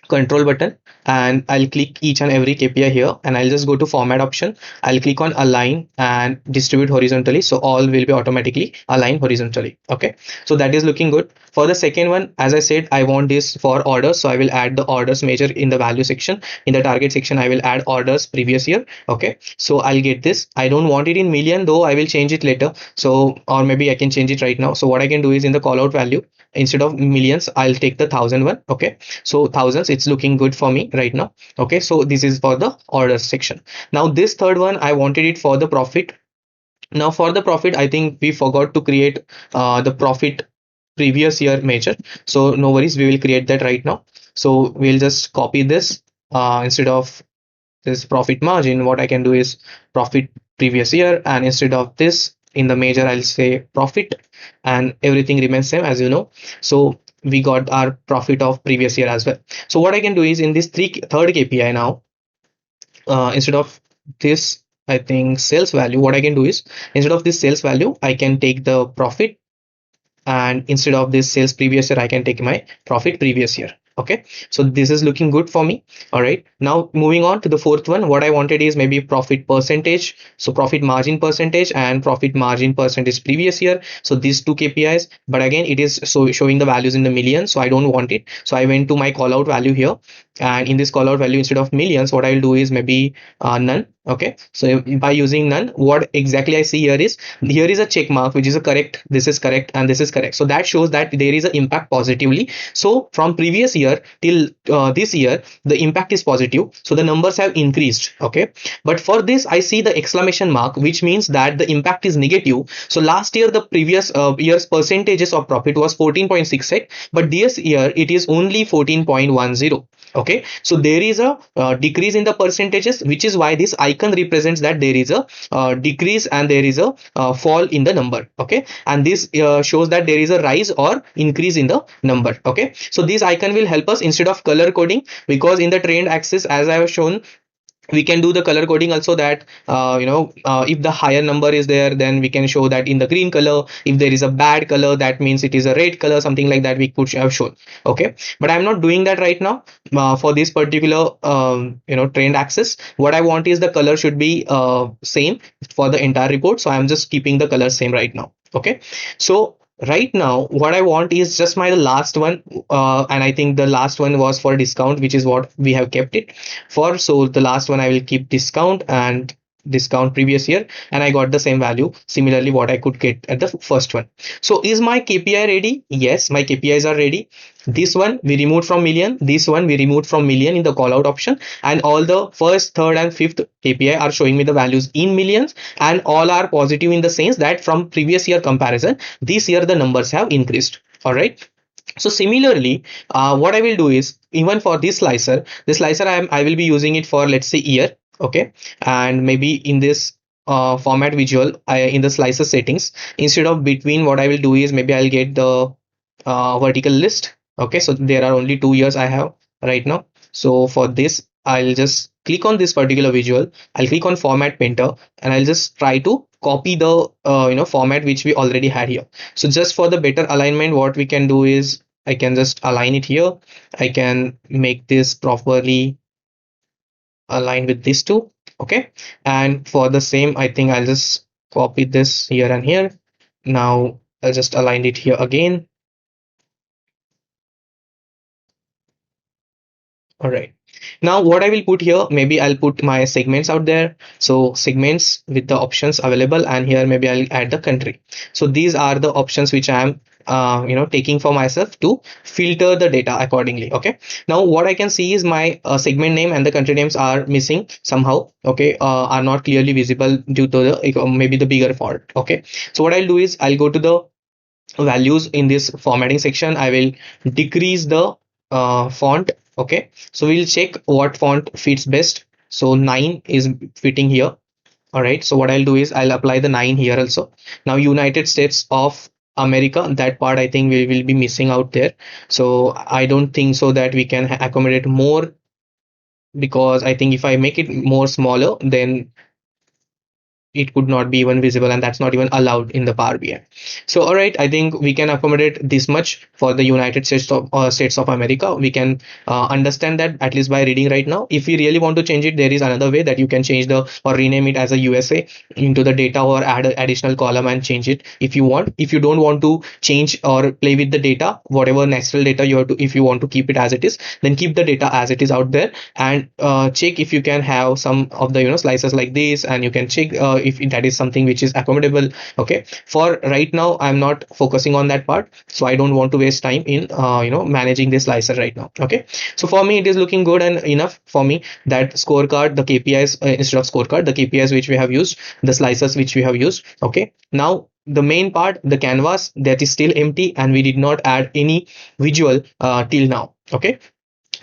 control button, and I'll click each and every KPI here, and I'll just go to format option. I'll click on align and distribute horizontally, so all will be automatically aligned horizontally. Okay, so that is looking good. For the second one, as I said, I want this for orders, so I will add the orders measure in the value section. In the target section, I will add orders previous year. Okay, so I'll get this. I don't want it in million though, I will change it later. So, or maybe I can change it right now. So what I can do is, in the call out value, instead of millions, I'll take the 1000 one. Okay, so thousands, it's looking good for me right now. Okay, so this is for the orders section. Now this third one, I wanted it for the profit. Now for the profit, I think we forgot to create the profit previous year measure. So no worries, we will create that right now. So we'll just copy this. Instead of this profit margin, what I can do is profit previous year, and instead of this, in the measure, I'll say profit, and everything remains same, as you know. So we got our profit of previous year as well. So what I can do is, in this third KPI now, instead of this, I think sales value, what I can do is, instead of this sales value, I can take the profit, and instead of this sales previous year, I can take my profit previous year. Okay, so this is looking good for me. All right, now moving on to the fourth one, what I wanted is maybe profit percentage. So profit margin percentage and profit margin percentage previous year. So these two KPIs, but again, it is showing the values in the millions, so I don't want it. So I went to my call out value here, and in this call out value, instead of millions, what I will do is maybe none. Okay, so by using none, what exactly I see here is, here is a check mark which is a correct, this is correct, and this is correct. So that shows that there is an impact positively. So from previous year till this year, the impact is positive, so the numbers have increased. Okay, but for this, I see the exclamation mark, which means that the impact is negative. So last year, the previous year's percentages of profit was 14.68, but this year it is only 14.10. Okay, so there is a decrease in the percentages, which is why this icon represents that there is a decrease and there is a fall in the number. Okay, and this shows that there is a rise or increase in the number. Okay, so this icon will help us instead of color coding, because in the trend axis, as I have shown, we can do the color coding also, that if the higher number is there, then we can show that in the green color. If there is a bad color, that means it is a red color, something like that we could have shown. Okay, but I'm not doing that right now. For this particular trend axis, what I want is the color should be same for the entire report, so I'm just keeping the color same right now. Okay, so right now what I want is just my last one, and I think the last one was for discount, which is what we have kept it for. So the last one I will keep discount and discount previous year, and I got the same value similarly what I could get at the first one. So is my KPI ready? Yes, my KPIs are ready. This one we removed from million, this one we removed from million in the call out option, and all the first, third and fifth KPI are showing me the values in millions, and all are positive in the sense that from previous year comparison this year the numbers have increased. All right. So similarly, what I will do is, even for this slicer I will be using it for, let's say, year. Okay. And maybe in this format visual, in the slicer settings, instead of between, what I will do is maybe I'll get the vertical list. Okay, so there are only 2 years I have right now. So for this I'll just click on this particular visual, I'll click on format painter, and I'll just try to copy the format which we already had here. So just for the better alignment, what we can do is I can just align it here. I can make this properly aligned with these two. Okay, and for the same, I think I'll just copy this here and here. Now I'll just align it here again. All right. Now what I will put here, maybe I'll put my segments out there. So segments with the options available, and here maybe I'll add the country. So these are the options which I am taking for myself to filter the data accordingly. Okay. Now what I can see is my segment name and the country names are missing somehow. Okay. Are not clearly visible due to the maybe the bigger font. Okay. So what I'll do is I'll go to the values in this formatting section. I will decrease the font. Okay, so we'll check what font fits best. So 9 is fitting here. All right, so what I'll do is I'll apply the 9 here also. Now United States of America, that part I think we will be missing out there. So I don't think so that we can accommodate more, because I think if I make it more smaller, then it could not be even visible, and that's not even allowed in the Power BI. So all right, I think we can accommodate this much for the United States of America. We can understand that at least by reading right now. If we really want to change it, there is another way that you can change the or rename it as a USA into the data, or add an additional column and change it if you want. If you don't want to change or play with the data, whatever natural data you have to, if you want to keep it as it is, then keep the data as it is out there, and check if you can have some of the slices like this, and you can check if that is something which is accommodable. Okay, for right now I'm not focusing on that part, so I don't want to waste time in managing this slicer right now. Okay, so for me it is looking good and enough for me. That scorecard, the KPIs, instead of scorecard, the KPIs which we have used, the slicers which we have used. Okay, now the main part, the canvas, that is still empty, and we did not add any visual till now. Okay,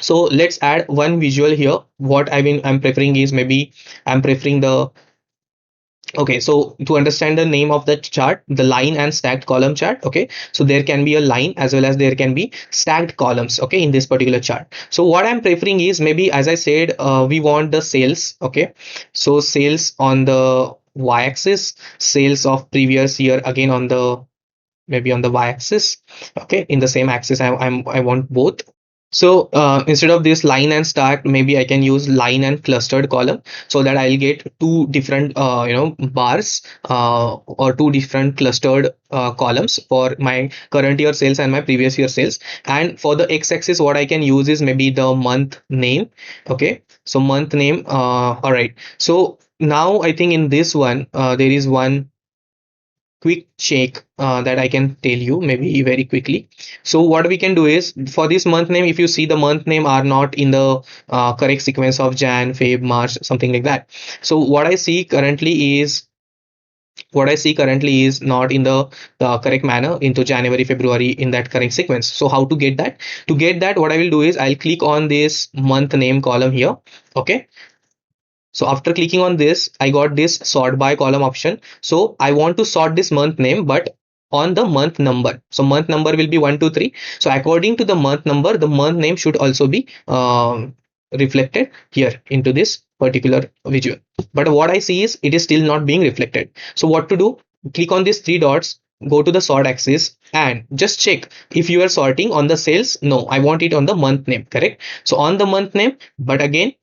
so let's add one visual here. What I'm preferring is, maybe I'm preferring the, okay, so to understand the name of the chart, the line and stacked column chart. Okay, so there can be a line as well as there can be stacked columns. Okay, in this particular chart. So what I'm preferring is, maybe as I said, we want the sales. Okay, so sales on the y-axis, sales of previous year again on the, maybe on the y-axis. Okay, in the same axis I want both. So instead of this line and stack, maybe I can use line and clustered column, so that I'll get two different bars or two different clustered columns for my current year sales and my previous year sales. And for the x-axis, what I can use is maybe the month name. Okay, so month name. All right, so now I think in this one there is one quick check that I can tell you maybe very quickly. So what we can do is, for this month name, if you see the month name are not in the correct sequence of Jan, Feb, March, something like that. So what I see currently is not in the correct manner into January, February in that correct sequence. So how to get that? To get that, what I will do is I'll click on this month name column here. Okay, so after clicking on this, I got this sort by column option. So I want to sort this month name, but on the month number. So month number will be 1, 2, 3. So according to the month number, the month name should also be reflected here into this particular visual. But what I see is it is still not being reflected. So what to do? Click on these three dots, go to the sort axis, and just check if you are sorting on the sales. No, I want it on the month name. Correct. So on the month name, but again,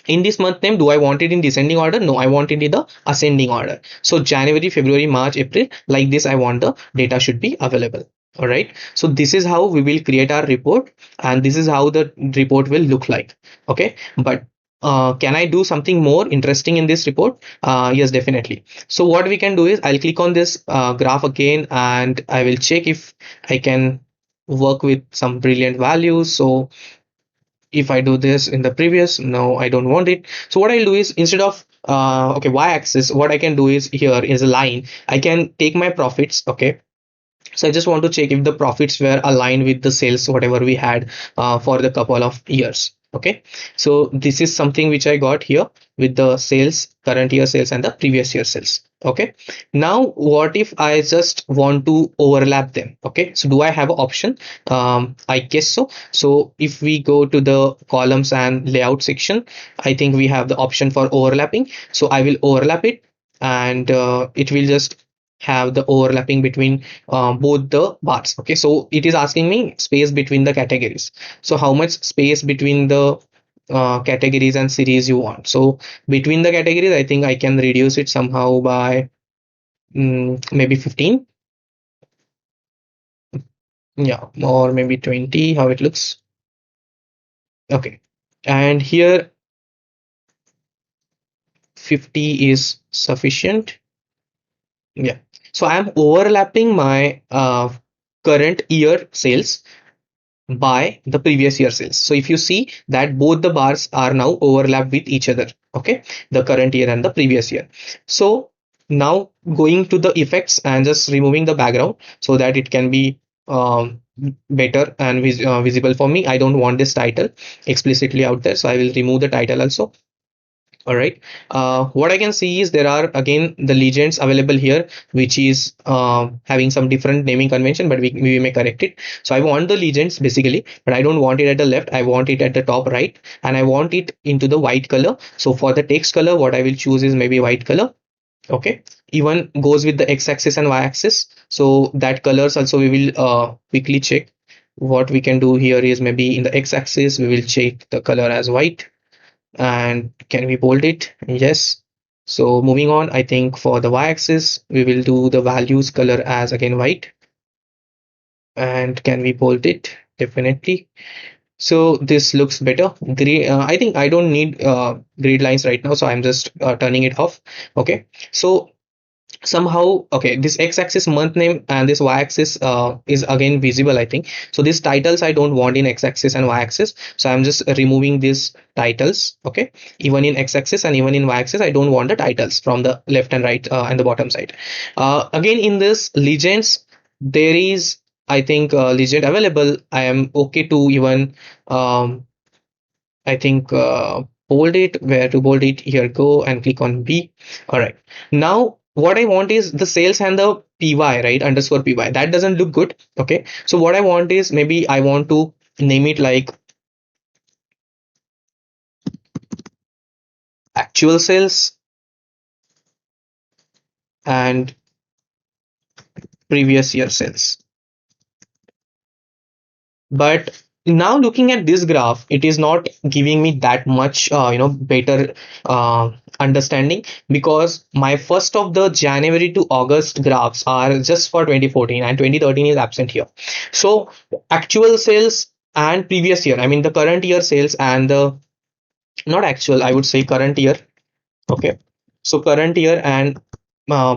in this month name, do I want it in descending order? No, I want it in the ascending order. So January, February, March, April, like this I want the data should be available. All right, so this is how we will create our report, and this is how the report will look like. Okay, but can I do something more interesting in this report? Yes, definitely. So what we can do is I'll click on this graph again, and I will check if I can work with some brilliant values. So if I do this in the previous, no, I don't want it. So what I'll do is, instead of okay, y-axis, what I can do is, here is a line, I can take my profits. Okay, so I just want to check if the profits were aligned with the sales whatever we had for the couple of years. Okay, so this is something which I got here with the sales, current year sales and the previous year sales. Okay, now what if I just want to overlap them? Okay, so do I have an option? I guess so. So if we go to the columns and layout section, I think we have the option for overlapping. So I will overlap it, and it will just have the overlapping between both the bars. Okay, so it is asking me space between the categories. So how much space between the categories and series you want? So between the categories, I think I can reduce it somehow by maybe 15. Yeah, or maybe 20, how it looks. Okay, and here 50 is sufficient. Yeah, so I am overlapping my current year sales by the previous year sales. So if you see that both the bars are now overlapped with each other. Okay, the current year and the previous year. So now going to the effects and just removing the background so that it can be better and visible for me. I don't want this title explicitly out there, so I will remove the title also. All right, what I can see is there are again the legends available here, which is having some different naming convention, but we may correct it. So I want the legends basically, but I don't want it at the left, I want it at the top right, and I want it into the white color. So for the text color, what I will choose is maybe white color. Okay, even goes with the x-axis and y-axis, so that colors also we will quickly check. What we can do here is, maybe in the x-axis we will check the color as white, and can we bold it? Yes. So moving on, I think for the y-axis we will do the values color as again white, and can we bold it? Definitely. So this looks better. I think I don't need grid lines right now, so I'm just turning it off. Okay, so somehow, okay, this x-axis month name and this y-axis is again visible, I think. So these titles I don't want in x-axis and y-axis, so I'm just removing these titles. Okay, even in x-axis and even in y-axis I don't want the titles from the left and right and the bottom side. Again, in this legends, there is, I think, legend available. I am okay to even I think bold it. Where to bold it? Here, go and click on B. All right, now what I want is the sales and the py, right, underscore py. That doesn't look good. Okay, so what I want is, maybe I want to name it like actual sales and previous year sales. But now looking at this graph, it is not giving me that much better understanding, because my first of the January to August graphs are just for 2014 and 2013 is absent here. So actual sales and previous year, I mean the current year sales and the, not actual, I would say current year. Okay, so current year and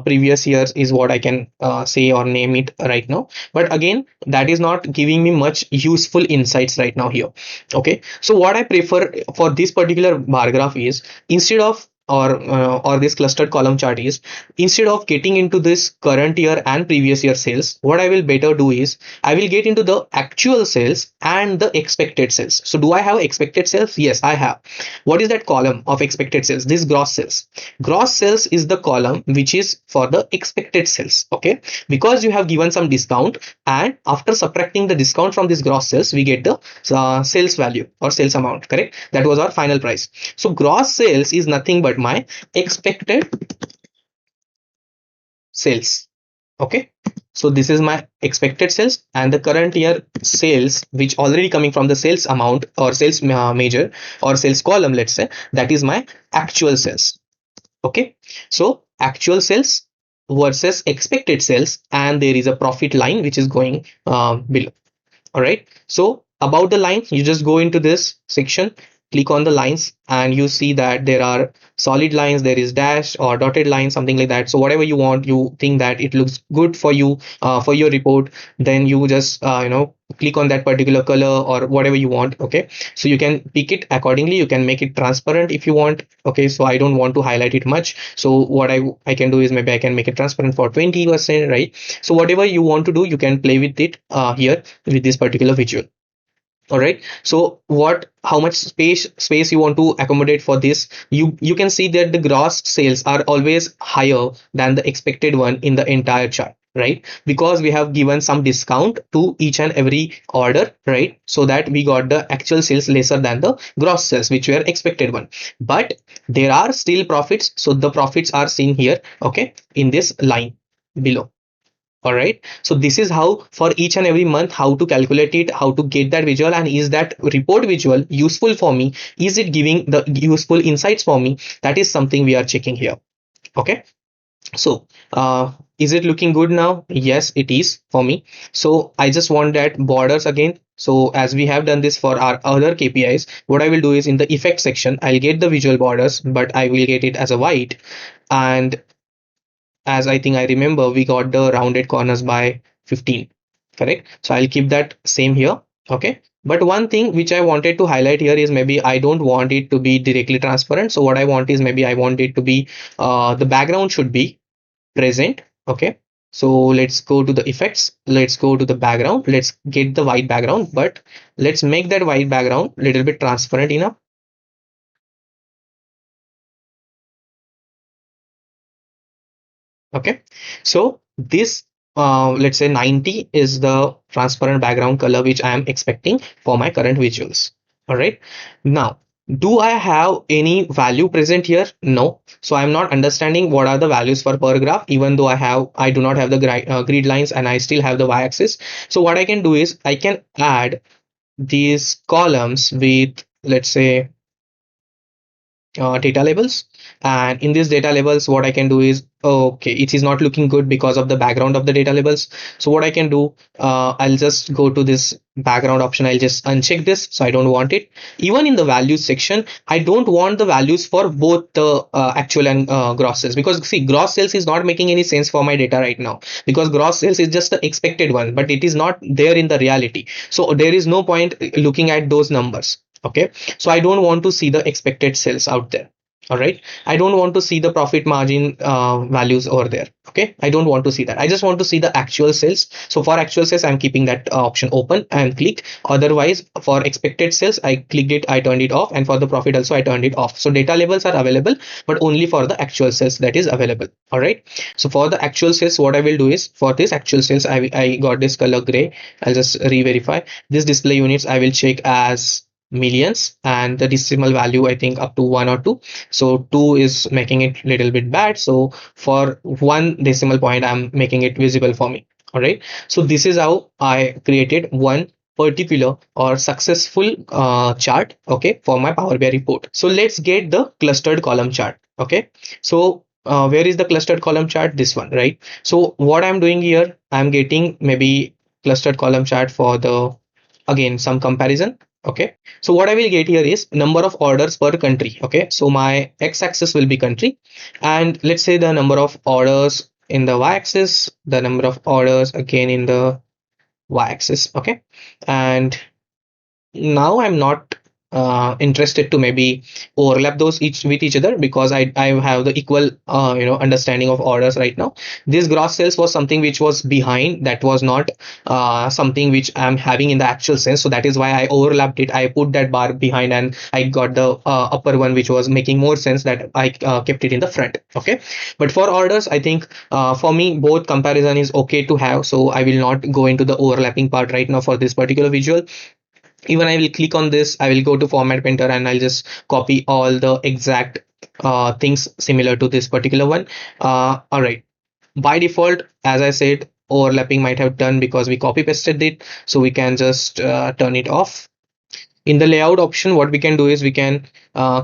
previous years is what I can say or name it right now. But again, that is not giving me much useful insights right now here. Okay, so what I prefer for this particular bar graph is, instead of or this clustered column chart is, instead of getting into this current year and previous year sales, what I will better do is I will get into the actual sales and the expected sales. So do I have expected sales? Yes, I have. What is that column of expected sales? This gross sales. Gross sales is the column which is for the expected sales. Okay, because you have given some discount, and after subtracting the discount from this gross sales, we get the sales value or sales amount. Correct, that was our final price. So gross sales is nothing but my expected sales. Okay, so this is my expected sales, and the current year sales which already coming from the sales amount or sales major or sales column, let's say, that is my actual sales. Okay, so actual sales versus expected sales, and there is a profit line which is going below. All right, so about the line, you just go into this section, click on the lines, and you see that there are solid lines, there is dash or dotted line, something like that. So whatever you want, you think that it looks good for you for your report, then you just click on that particular color or whatever you want. Okay, so you can pick it accordingly, you can make it transparent if you want. Okay, so I don't want to highlight it much, so what I can do is maybe I can make it transparent for 20%, right? So whatever you want to do, you can play with it here with this particular visual. All right, so how much space you want to accommodate for this? You can see that the gross sales are always higher than the expected one in the entire chart, right? Because we have given some discount to each and every order, right? So that we got the actual sales lesser than the gross sales which were expected one. But there are still profits, so the profits are seen here, okay, in this line below. All right, so this is how for each and every month, how to calculate it, how to get that visual, and is that report visual useful for me, is it giving the useful insights for me? That is something we are checking here. Okay, so is it looking good now? Yes, it is for me. So I just want that borders again. So as we have done this for our other KPIs, what I will do is in the effect section, I'll get the visual borders, but I will get it as a white. And as I think I remember, we got the rounded corners by 15, correct? So I'll keep that same here. Okay, but one thing which I wanted to highlight here is maybe I don't want it to be directly transparent. So what I want is maybe I want it to be the background should be present. Okay, so let's go to the effects, let's go to the background, let's get the white background, but let's make that white background a little bit transparent enough. Okay, so this let's say 90 is the transparent background color which I am expecting for my current visuals. All right, now do I have any value present here? No, so I'm not understanding what are the values for per graph, even though I do not have the grid lines and I still have the y-axis. So what I can do is I can add these columns with, let's say, data labels, and in these data labels what I can do is, okay, it is not looking good because of the background of the data labels. So what I can do, I'll just go to this background option, I'll just uncheck this, so I don't want it. Even in the values section, I don't want the values for both the actual and gross sales, because see, gross sales is not making any sense for my data right now, because gross sales is just the expected one, but it is not there in the reality, so there is no point looking at those numbers. Okay, so I don't want to see the expected sales out there. All right, I don't want to see the profit margin values over there. Okay, I don't want to see that, I just want to see the actual sales. So for actual sales, I'm keeping that option open and click. Otherwise, for expected sales, I clicked it, I turned it off, and for the profit also I turned it off. So data labels are available, but only for the actual sales that is available. All right, so for the actual sales, what I will do is, for this actual sales, I got this color gray. I'll just re-verify this display units, I will check as millions, and the decimal value I think up to 1 or 2. So 2 is making it a little bit bad, so for 1 decimal point I'm making it visible for me. All right, so this is how I created one particular or successful chart, okay, for my Power BI report. So let's get the clustered column chart. Okay, so where is the clustered column chart? This one, right? So what I'm doing here, I'm getting maybe clustered column chart for the, again, some comparison. Okay, so what I will get here is number of orders per country. Okay, so my x-axis will be country, and let's say the number of orders in the y-axis, the number of orders again in the y-axis. Okay, and now I'm not interested to maybe overlap those each with each other, because I have the equal understanding of orders right now. This gross sales was something which was behind, that was not something which I'm having in the actual sense, so that is why I overlapped it, I put that bar behind, and I got the upper one which was making more sense, that I kept it in the front. Okay, but for orders, I think for me both comparison is okay to have, so I will not go into the overlapping part right now for this particular visual. Even I will click on this, I will go to format painter, and I'll just copy all the exact things similar to this particular one. All right, By default, as I said, overlapping might have done because we copy pasted it, so we can just turn it off. In the layout option, what we can do is we can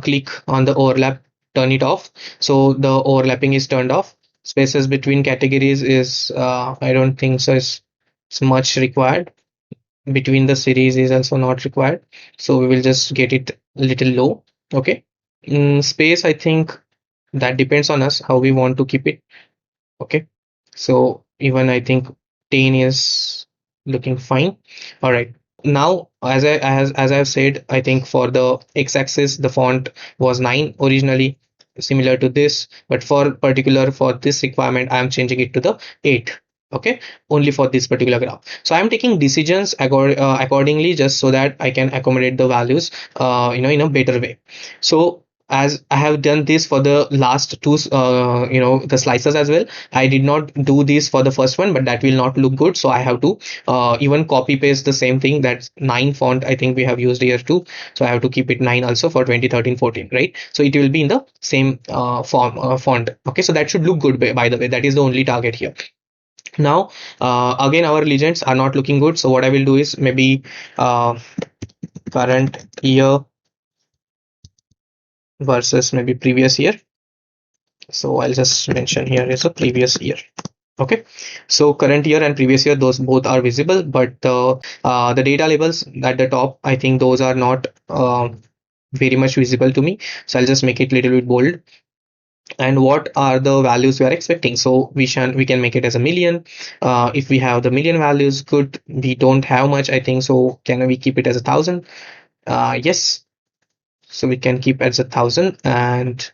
click on the overlap, turn it off, so the overlapping is turned off. Spaces between categories is I don't think so it's much required. Between the series is also not required, so we will just get it a little low. Okay. Space, I think that depends on us how we want to keep it. Okay, so even I think 10 is looking fine. All right. Now, as I've said, I think for the x-axis the font was 9 originally, similar to this, but for this requirement I am changing it to the 8. Okay, only for this particular graph. So I am taking decisions accordingly, just so that I can accommodate the values in a better way. So as I have done this for the last two the slices as well, I did not do this for the first one, but that will not look good. So I have to even copy paste the same thing. That's 9 font. I think we have used here too. So I have to keep it 9 also for 2013-14, right? So it will be in the same font. Okay, so that should look good, by the way. That is the only target here. Now, again, our legends are not looking good. So what I will do is maybe current year versus maybe previous year. So I'll just mention here is a previous year. Okay, so current year and previous year, those both are visible, but the data labels at the top, I think those are not very much visible to me. So I'll just make it a little bit bold. And what are the values we are expecting? So we can make it as a million. If we have the million values, good. We don't have much, I think. So can we keep it as 1,000? Yes. So we can keep as 1,000, and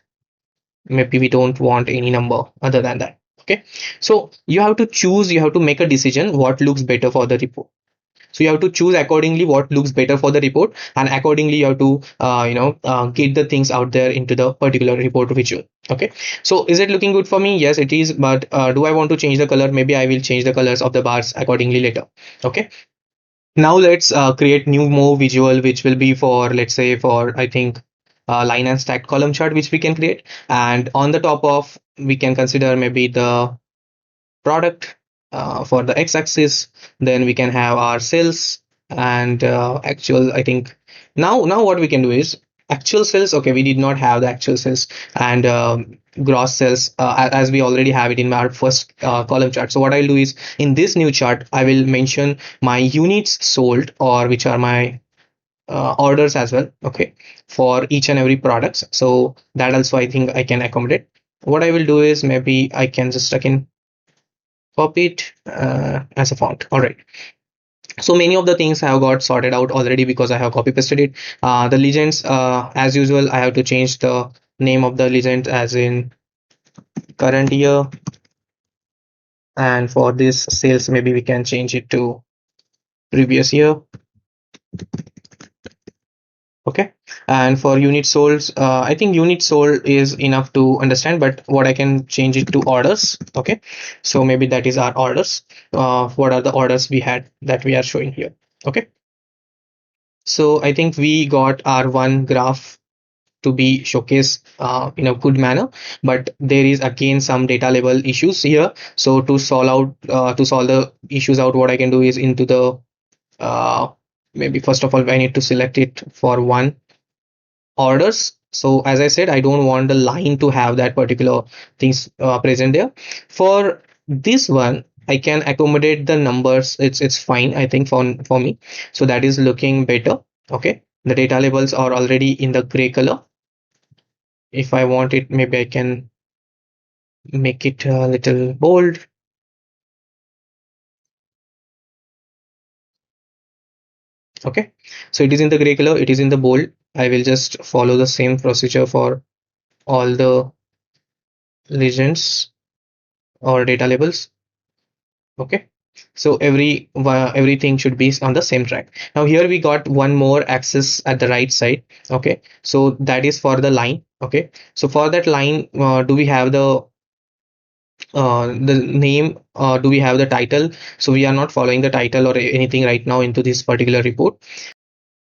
maybe we don't want any number other than that. Okay, so you have to choose, you have to make a decision what looks better for the report. So you have to choose accordingly what looks better for the report, and accordingly you have to get the things out there into the particular report visual. Okay, so is it looking good for me? Yes, it is. But do I want to change the color? Maybe I will change the colors of the bars accordingly later. Okay, now let's create new more visual, which will be for, let's say, for I think line and stacked column chart, which we can create. And on the top of, we can consider maybe the product for the x-axis. Then we can have our sales and actual, I think. Now what we can do is actual sales. Okay, we did not have the actual sales and gross sales as we already have it in our first column chart. So what I'll do is in this new chart, I will mention my units sold, or which are my orders as well. Okay, for each and every products. So that also I think I can accommodate. What I will do is maybe I can just again copy it as a font. All right. So many of the things have got sorted out already because I have copy pasted it. The legends, as usual, I have to change the name of the legend as in current year. And for this sales, maybe we can change it to previous year. Okay, and for unit sold, I think unit sold is enough to understand, but what I can change it to orders. Okay, so maybe that is our orders. What are the orders we had that we are showing here? Okay, so I think we got our one graph to be showcased in a good manner, but there is again some data label issues here. So to solve the issues out, what I can do is into the maybe first of all I need to select it for one orders. So as I said, I don't want the line to have that particular things present there. For this one, I can accommodate the numbers. It's fine, I think, for me. So that is looking better. Okay, the data labels are already in the gray color. If I want it, maybe I can make it a little bold. Okay, so it is in the gray color, it is in the bold. I will just follow the same procedure for all the legends or data labels. Okay, so everything should be on the same track. Now here we got one more axis at the right side. Okay, so that is for the line. Okay, so for that line, do we have the name, do we have the title? So we are not following the title or anything right now into this particular report.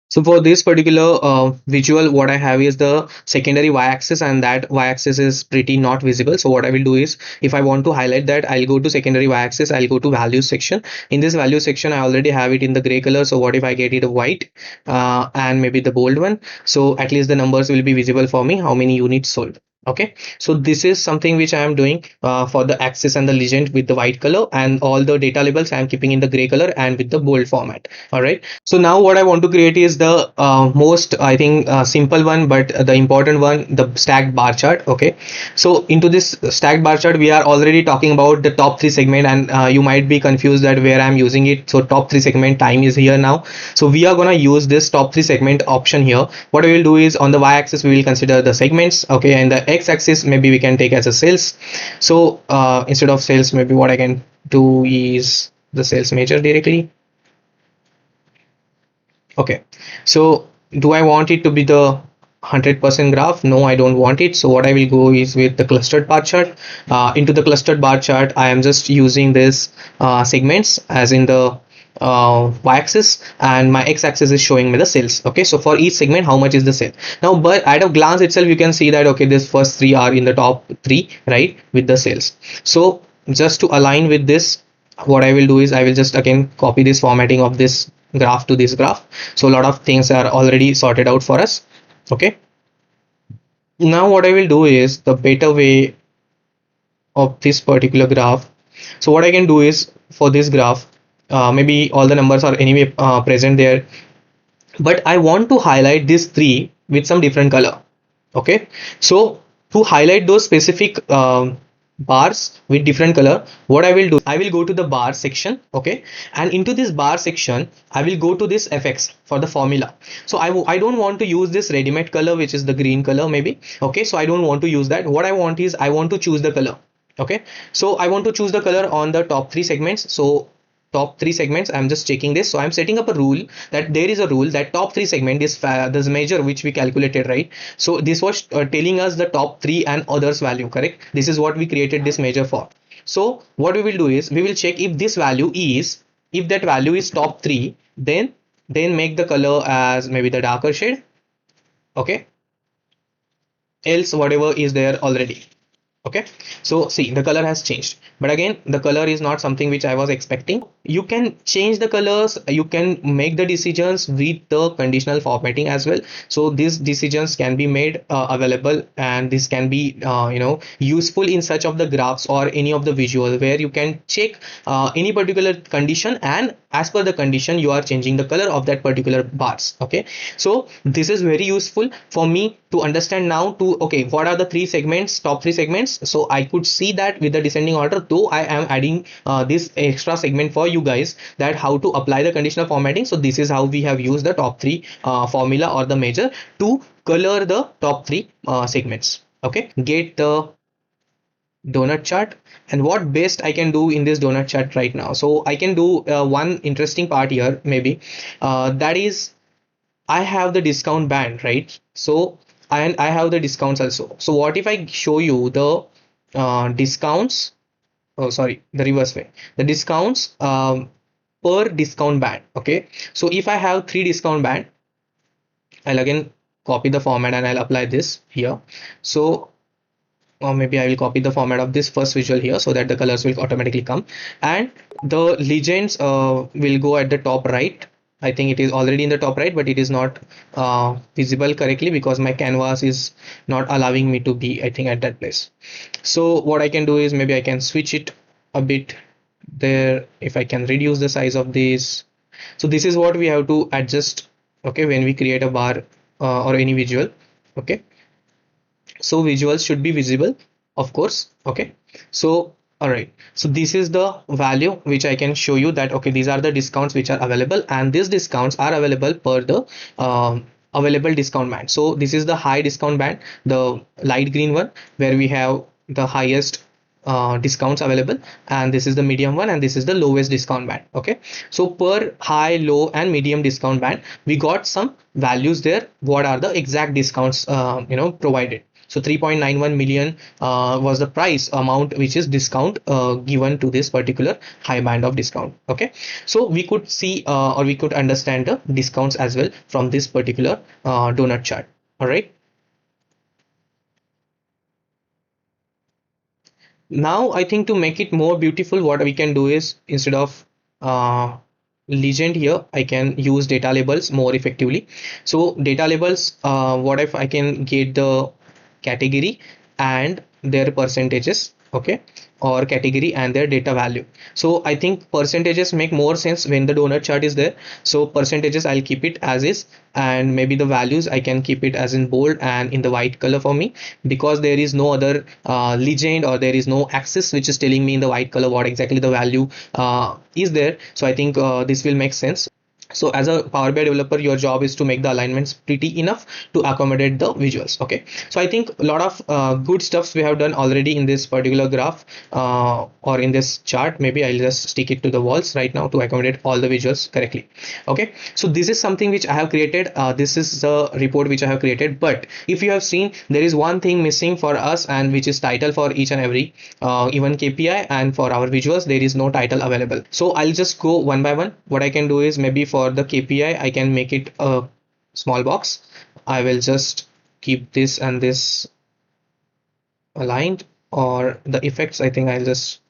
So for this particular visual, what I have is the secondary y-axis, and that y-axis is pretty not visible. So what I will do is, if I want to highlight that, I'll go to secondary y-axis, I'll go to values section. In this value section, I already have it in the gray color. So what if I get it white and maybe the bold one? So at least the numbers will be visible for me, how many units sold. Okay, so this is something which I am doing for the axis and the legend with the white color, and all the data labels I am keeping in the gray color and with the bold format. All right. So now what I want to create is the most, I think, simple one, but the important one, the stacked bar chart. Okay. So into this stacked bar chart, we are already talking about the top three segment, and you might be confused that where I'm using it. So top three segment time is here now. So we are going to use this top three segment option here. What we will do is, on the y-axis, we will consider the segments. Okay. And the x-axis, maybe we can take as a sales. So instead of sales, maybe what I can do is the sales major directly. Okay, so do I want it to be the 100% graph? No, I don't want it. So what I will go is with the clustered bar chart. Into the clustered bar chart, I am just using this segments as in the y-axis, and my x-axis is showing me the sales. Okay, so for each segment, how much is the sale? Now, but at a glance itself, you can see that, okay, this first three are in the top three, right, with the sales. So just to align with this, what I will do is I will just again copy this formatting of this graph to this graph. So a lot of things are already sorted out for us. Okay, now what I will do is the better way of this particular graph. So what I can do is, for this graph, maybe all the numbers are anyway present there, but I want to highlight these three with some different color. Okay, so to highlight those specific bars with different color, what I will do, I will go to the bar section. Okay, and into this bar section, I will go to this fx for the formula. So I don't want to use this ready-made color, which is the green color maybe. Okay, so I don't want to use that. What I want is, I want to choose the color. Okay, so I want to choose the color on the top three segments. So top three segments, I'm just checking this. So I'm setting up a rule, that there is a rule that top three segment is this measure which we calculated, right? So this was telling us the top three and others value, correct? This is what we created this measure for. So what we will do is, we will check if this value is, if that value is top three, then make the color as maybe the darker shade. Okay, else whatever is there already. Okay, so see, the color has changed, but again, the color is not something which I was expecting. You can change the colors, you can make the decisions with the conditional formatting as well. So these decisions can be made available, and this can be useful in such of the graphs or any of the visual, where you can check any particular condition, and as per the condition, you are changing the color of that particular bars. Okay, so this is very useful for me to understand now, to okay, what are the three segments, top three segments. So I could see that with the descending order, though I am adding this extra segment for you guys, that how to apply the conditional formatting. So this is how we have used the top three formula or the measure to color the top three segments. Okay, get the donut chart, and what best I can do in this donut chart right now. So I can do one interesting part here maybe, that is, I have the discount band, right? So and I have the discounts also. So what if I show you the discounts? Oh, sorry, the reverse way. The discounts per discount band. Okay. So if I have three discount band, I'll again copy the format and I'll apply this here. So or maybe I will copy the format of this first visual here, so that the colors will automatically come, and the legends will go at the top right. I think it is already in the top right, but it is not visible correctly because my canvas is not allowing me to be, I think, at that place. So what I can do is, maybe I can switch it a bit there. If I can reduce the size of this, so this is what we have to adjust, okay, when we create a bar or any visual. Okay, so visuals should be visible, of course. Okay, so all right, so this is the value which I can show you, that okay, these are the discounts which are available, and these discounts are available per the available discount band. So this is the high discount band, the light green one, where we have the highest discounts available, and this is the medium one, and this is the lowest discount band. Okay, so per high, low and medium discount band, we got some values there, what are the exact discounts provided. So 3.91 million was the price amount which is discount given to this particular high band of discount. Okay, so we could see or we could understand the discounts as well from this particular donut chart. All right. Now I think to make it more beautiful, what we can do is, instead of uh, legend here, I can use data labels more effectively. So data labels, what if I can get the category and their percentages, okay, or category and their data value. So I think percentages make more sense when the donut chart is there. So percentages I'll keep it as is, and maybe the values I can keep it as in bold and in the white color for me, because there is no other legend, or there is no axis which is telling me in the white color what exactly the value is there. So I think this will make sense. So as a Power BI developer, your job is to make the alignments pretty enough to accommodate the visuals. Okay, so I think a lot of good stuffs we have done already in this particular graph or in this chart. Maybe I'll just stick it to the walls right now to accommodate all the visuals correctly. Okay, so this is something which I have created. This is the report which I have created, but if you have seen, there is one thing missing for us, and which is title for each and every even KPI, and for our visuals there is no title available. So I'll just go one by one. What I can do is, maybe for the KPI I can make it a small box. I will just keep this and this aligned, or the effects, I think I'll just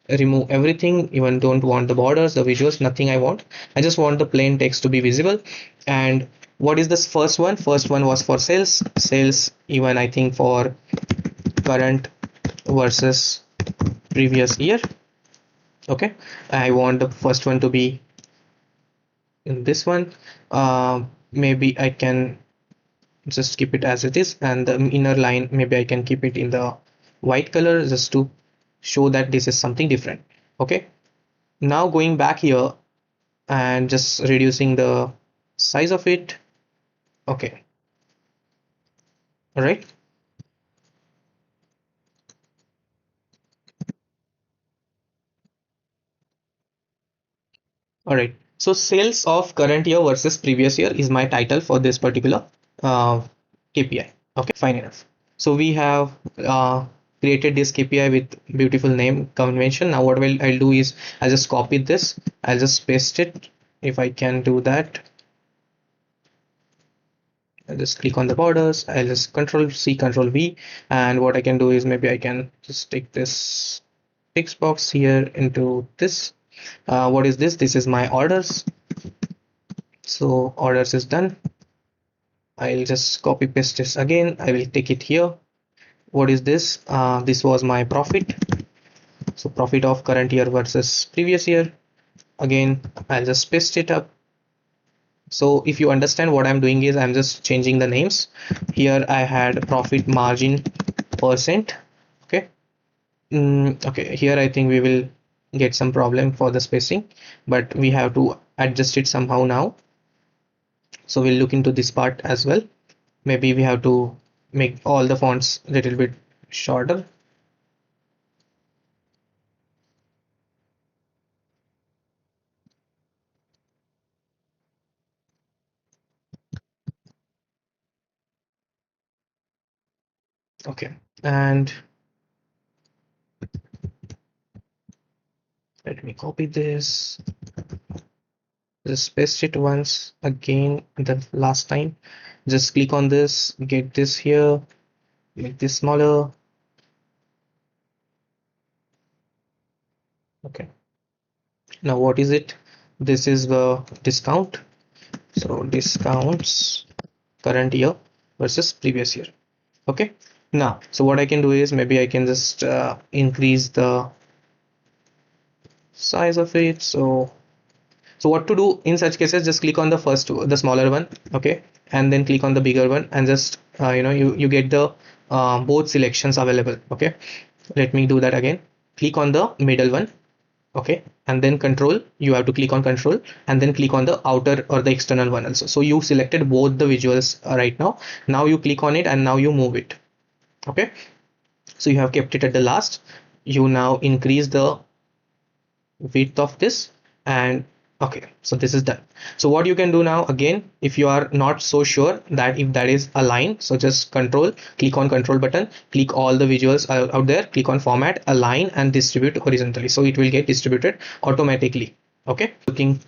remove everything. Even don't want the borders, the visuals, nothing I want. I just want the plain text to be visible. And what is this first one? First one was for sales, even I think for current versus previous year. Okay, I want the first one to be in this one. Maybe I can just keep it as it is, and the inner line maybe I can keep it in the white color, just to show that this is something different. Okay, now going back here and just reducing the size of it. Okay, all right. All right, so sales of current year versus previous year is my title for this particular uh, KPI. Okay, fine enough. So we have created this KPI with beautiful name convention. Now what I'll do is, I'll just copy this, I'll just paste it. If I can do that, I'll just click on the borders, I'll just Control C, Control V, and what I can do is, maybe I can just take this text box here into this. What is this? This is my orders. So orders is done. I'll just copy paste this again. I will take it here. What is this? This was my profit. So profit of current year versus previous year. Again, I'll just paste it up. So if you understand, what I'm doing is, I'm just changing the names. Here I had profit margin percent. Okay. Okay, here I think we will get some problem for the spacing, but we have to adjust it somehow now. So we'll look into this part as well. Maybe we have to make all the fonts a little bit shorter. Okay, and let me copy this, just paste it once again the last time. Just click on this, get this here, make this smaller. Okay, now what is it? This is the discount. So discounts current year versus previous year. Okay, now so what I can do is, maybe I can just increase the size of it. So what to do in such cases, just click on the first, the smaller one, okay, and then click on the bigger one, and just you get the both selections available. Okay, let me do that again. Click on the middle one, okay, and then control, you have to click on control, and then click on the outer or the external one also. So you selected both the visuals right now. Now you click on it, and now you move it. Okay, so you have kept it at the last. You now increase the width of this, and Okay, so this is done. So what you can do now, again, if you are not so sure that if that is align, so just click on control button, click all the visuals out there, click on format, align and distribute horizontally, so it will get distributed automatically. Okay, looking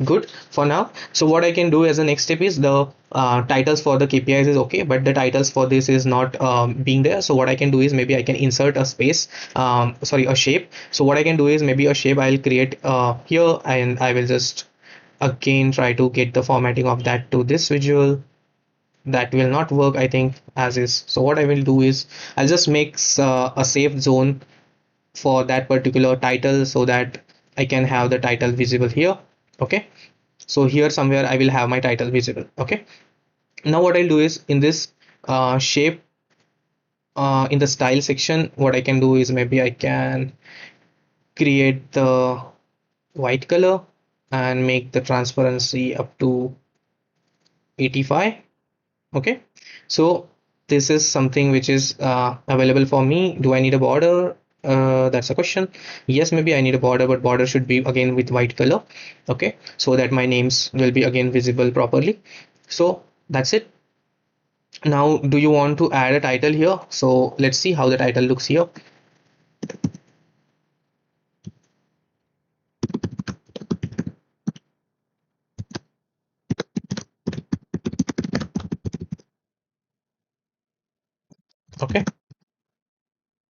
good for now. So what I can do as a next step is the titles for the KPIs is okay, but the titles for this is not being there. So what I can do is maybe I can insert a space, sorry, a shape. So what I can do is maybe a shape I'll create here, and I will just again try to get the formatting of that to this visual. That will not work, I think, as is. So what I will do is I'll just make a safe zone for that particular title so that I can have the title visible here. Okay, so here somewhere I will have my title visible. Okay, now what I'll do is in this shape, in the style section, what I can do is maybe I can create the white color and make the transparency up to 85. Okay, so this is something which is available for me. Do I need a border? That's a question. Yes, maybe I need a border, but border should be again with white color. Okay, so that my names will be again visible properly. So that's it. Now do you want to add a title here? So let's see how the title looks here. Okay,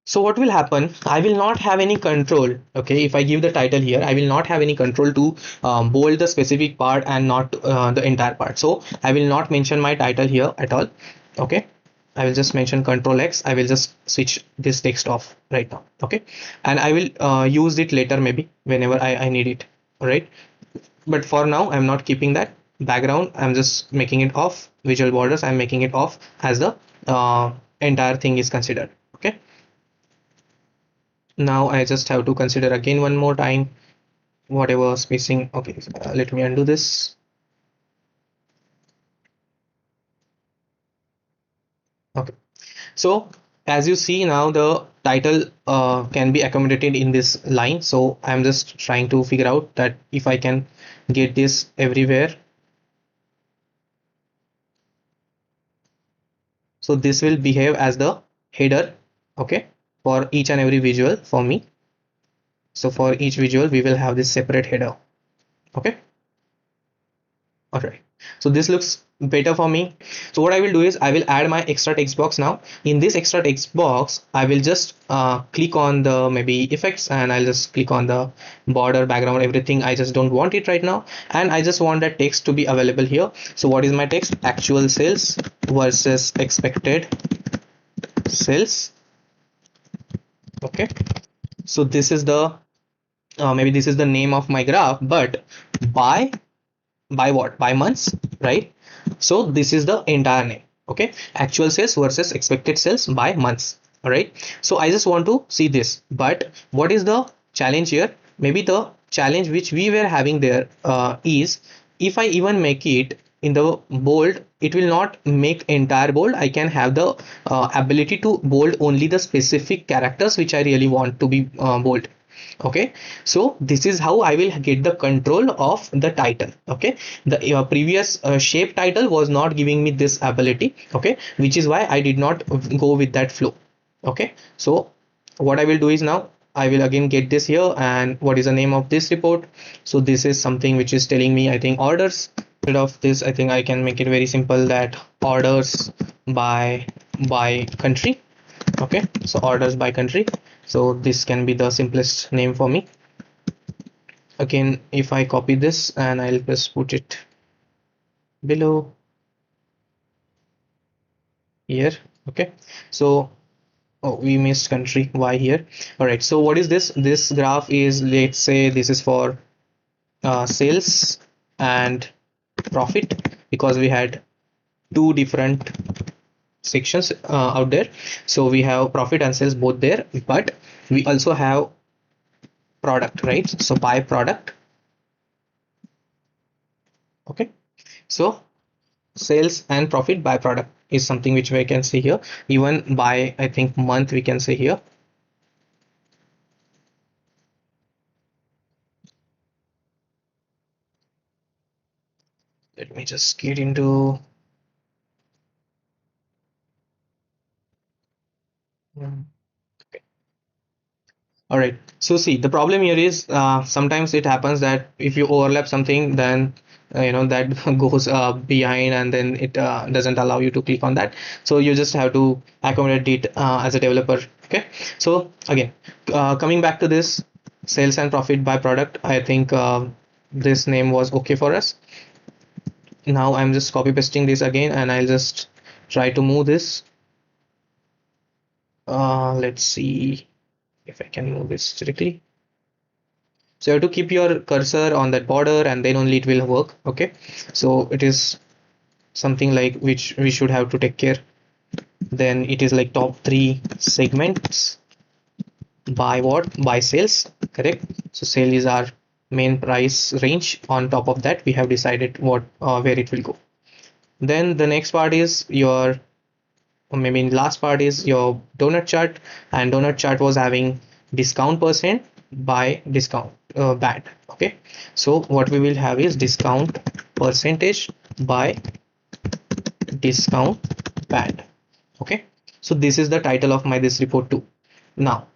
so what will happen, I will not have any control. Okay, if I give the title here, I will not have any control to bold the specific part and not the entire part. So I will not mention my title here at all. Okay, I will just mention Control X. I will just switch this text off right now. Okay, and I will use it later, maybe whenever I need it. All right, but for now I'm not keeping that background. I'm just making it off. Visual borders, I'm making it off as the entire thing is considered. Okay, now I just have to consider again one more time whatever spacing. Okay, let me undo this. Okay, so as you see now, the title can be accommodated in this line. So I'm just trying to figure out that if I can get this everywhere. So this will behave as the header. Okay, for each and every visual for me. So for each visual we will have this separate header. Okay, all right, so this looks better for me. So what I will do is I will add my extra text box. Now in this extra text box I will just click on the maybe effects, and I'll just click on the border, background, everything. I just don't want it right now, and I just want that text to be available here. So what is my text? Actual sales versus expected sales. Okay, so this is the maybe this is the name of my graph, but by what? By months, right? So this is the entire name. Okay, actual sales versus expected sales by months. All right, so I just want to see this, but what is the challenge here? Maybe the challenge which we were having there is if I even make it in the bold, it will not make entire bold. I can have the ability to bold only the specific characters which I really want to be bold. Okay, so this is how I will get the control of the title. Okay, the previous shape title was not giving me this ability. Okay, which is why I did not go with that flow. Okay, so what I will do is now I will again get this here, and what is the name of this report? So this is something which is telling me, I think, orders. Instead of this, I think I can make it very simple, that orders by country. Okay, so orders by country. So this can be the simplest name for me. Again, if I copy this and I'll just put it below here. Okay, so oh, we missed country. Why here? All right, so what is this? This graph is, let's say this is for sales and profit, because we had two different sections out there. So we have profit and sales both there, but we also have product, right? So by product. Okay, so sales and profit by product is something which we can see here. Even by, I think, month we can say here. Let me just get into. Okay. All right. So see, the problem here is sometimes it happens that if you overlap something, then that goes behind, and then it doesn't allow you to click on that. So you just have to accommodate it as a developer. Okay. So again, coming back to this sales and profit by product, I think this name was okay for us. Now I'm just copy pasting this again, and I'll just try to move this. Let's see if I can move this directly. So you have to keep your cursor on that border, and then only it will work. Okay, so it is something like which we should have to take care. Then it is like top 3 segments by what? By sales, correct? So sale is our main price range. On top of that, we have decided what where it will go. Then the next part is your, or maybe last part is your donut chart, and donut chart was having discount percent by discount band. Okay, so what we will have is discount percentage by discount band. Okay, so this is the title of my this report too now,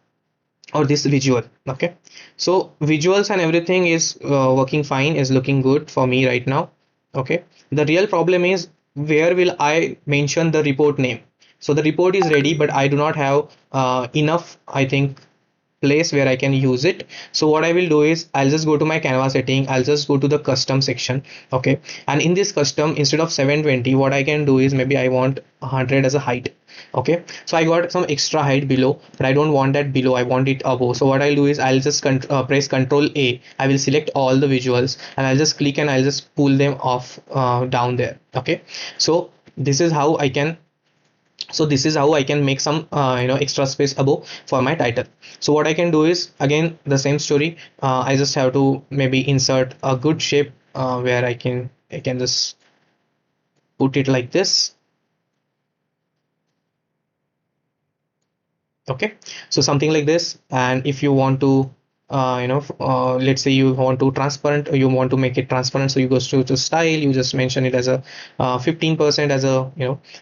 or this visual. Okay, so visuals and everything is working fine, is looking good for me right now. Okay, the real problem is where will I mention the report name? So the report is ready, but I do not have enough, I think, place where I can use it. So what I will do is I'll just go to my Canva setting, I'll just go to the custom section. Okay, and in this custom, instead of 720, what I can do is maybe I want 100 as a height. Okay, so I got some extra height below, but I don't want that below, I want it above. So what I'll do is I'll just press Control A. I will select all the visuals, and I'll just click, and I'll just pull them off down there. Okay, so this is how I can, make some extra space above for my title. So what I can do is, again, the same story. I just have to maybe insert a good shape where I can just put it like this. Okay, so something like this. And if you want to let's say you want to transparent, you want to make it transparent, so you go to style, you just mention it as a 15% as a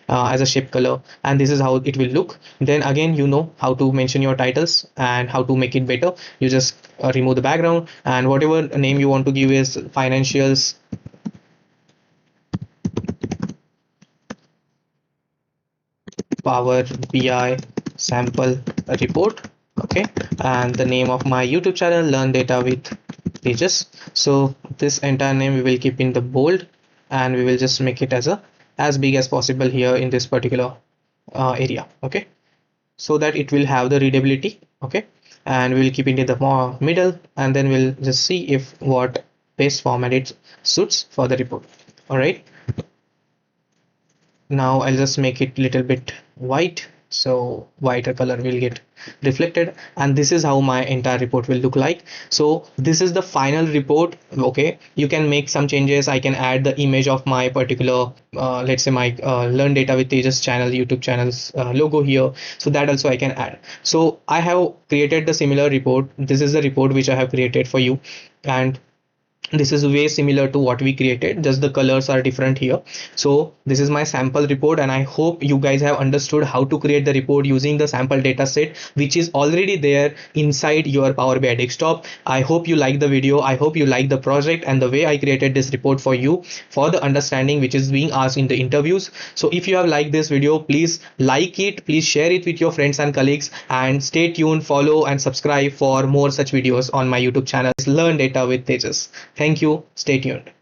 as a shape color, and this is how it will look. Then again, you know how to mention your titles and how to make it better. You just remove the background, and whatever name you want to give is financials Power BI sample report. Okay, and the name of my YouTube channel, Learn Data with Tejas. So this entire name we will keep in the bold, and we will just make it as big as possible here in this particular area. Okay, so that it will have the readability. Okay, and we will keep it in the middle, and then we'll just see if what best format it suits for the report. All right, now I'll just make it little bit white, so whiter color will get reflected, and this is how my entire report will look like. So this is the final report. Okay, you can make some changes. I can add the image of my particular let's say my Learn Data with Tejas channel, YouTube channel's logo here, so that also I can add. So I have created the similar report. This is the report which I have created for you, and this is way similar to what we created, just the colors are different here. So this is my sample report, and I hope you guys have understood how to create the report using the sample data set which is already there inside your Power BI desktop. I hope you like the video, I hope you like the project and the way I created this report for you, for the understanding which is being asked in the interviews. So if you have liked this video, please like it, please share it with your friends and colleagues, and stay tuned, follow and subscribe for more such videos on my YouTube channel, Learn Data with Tejas. Thank you. Stay tuned.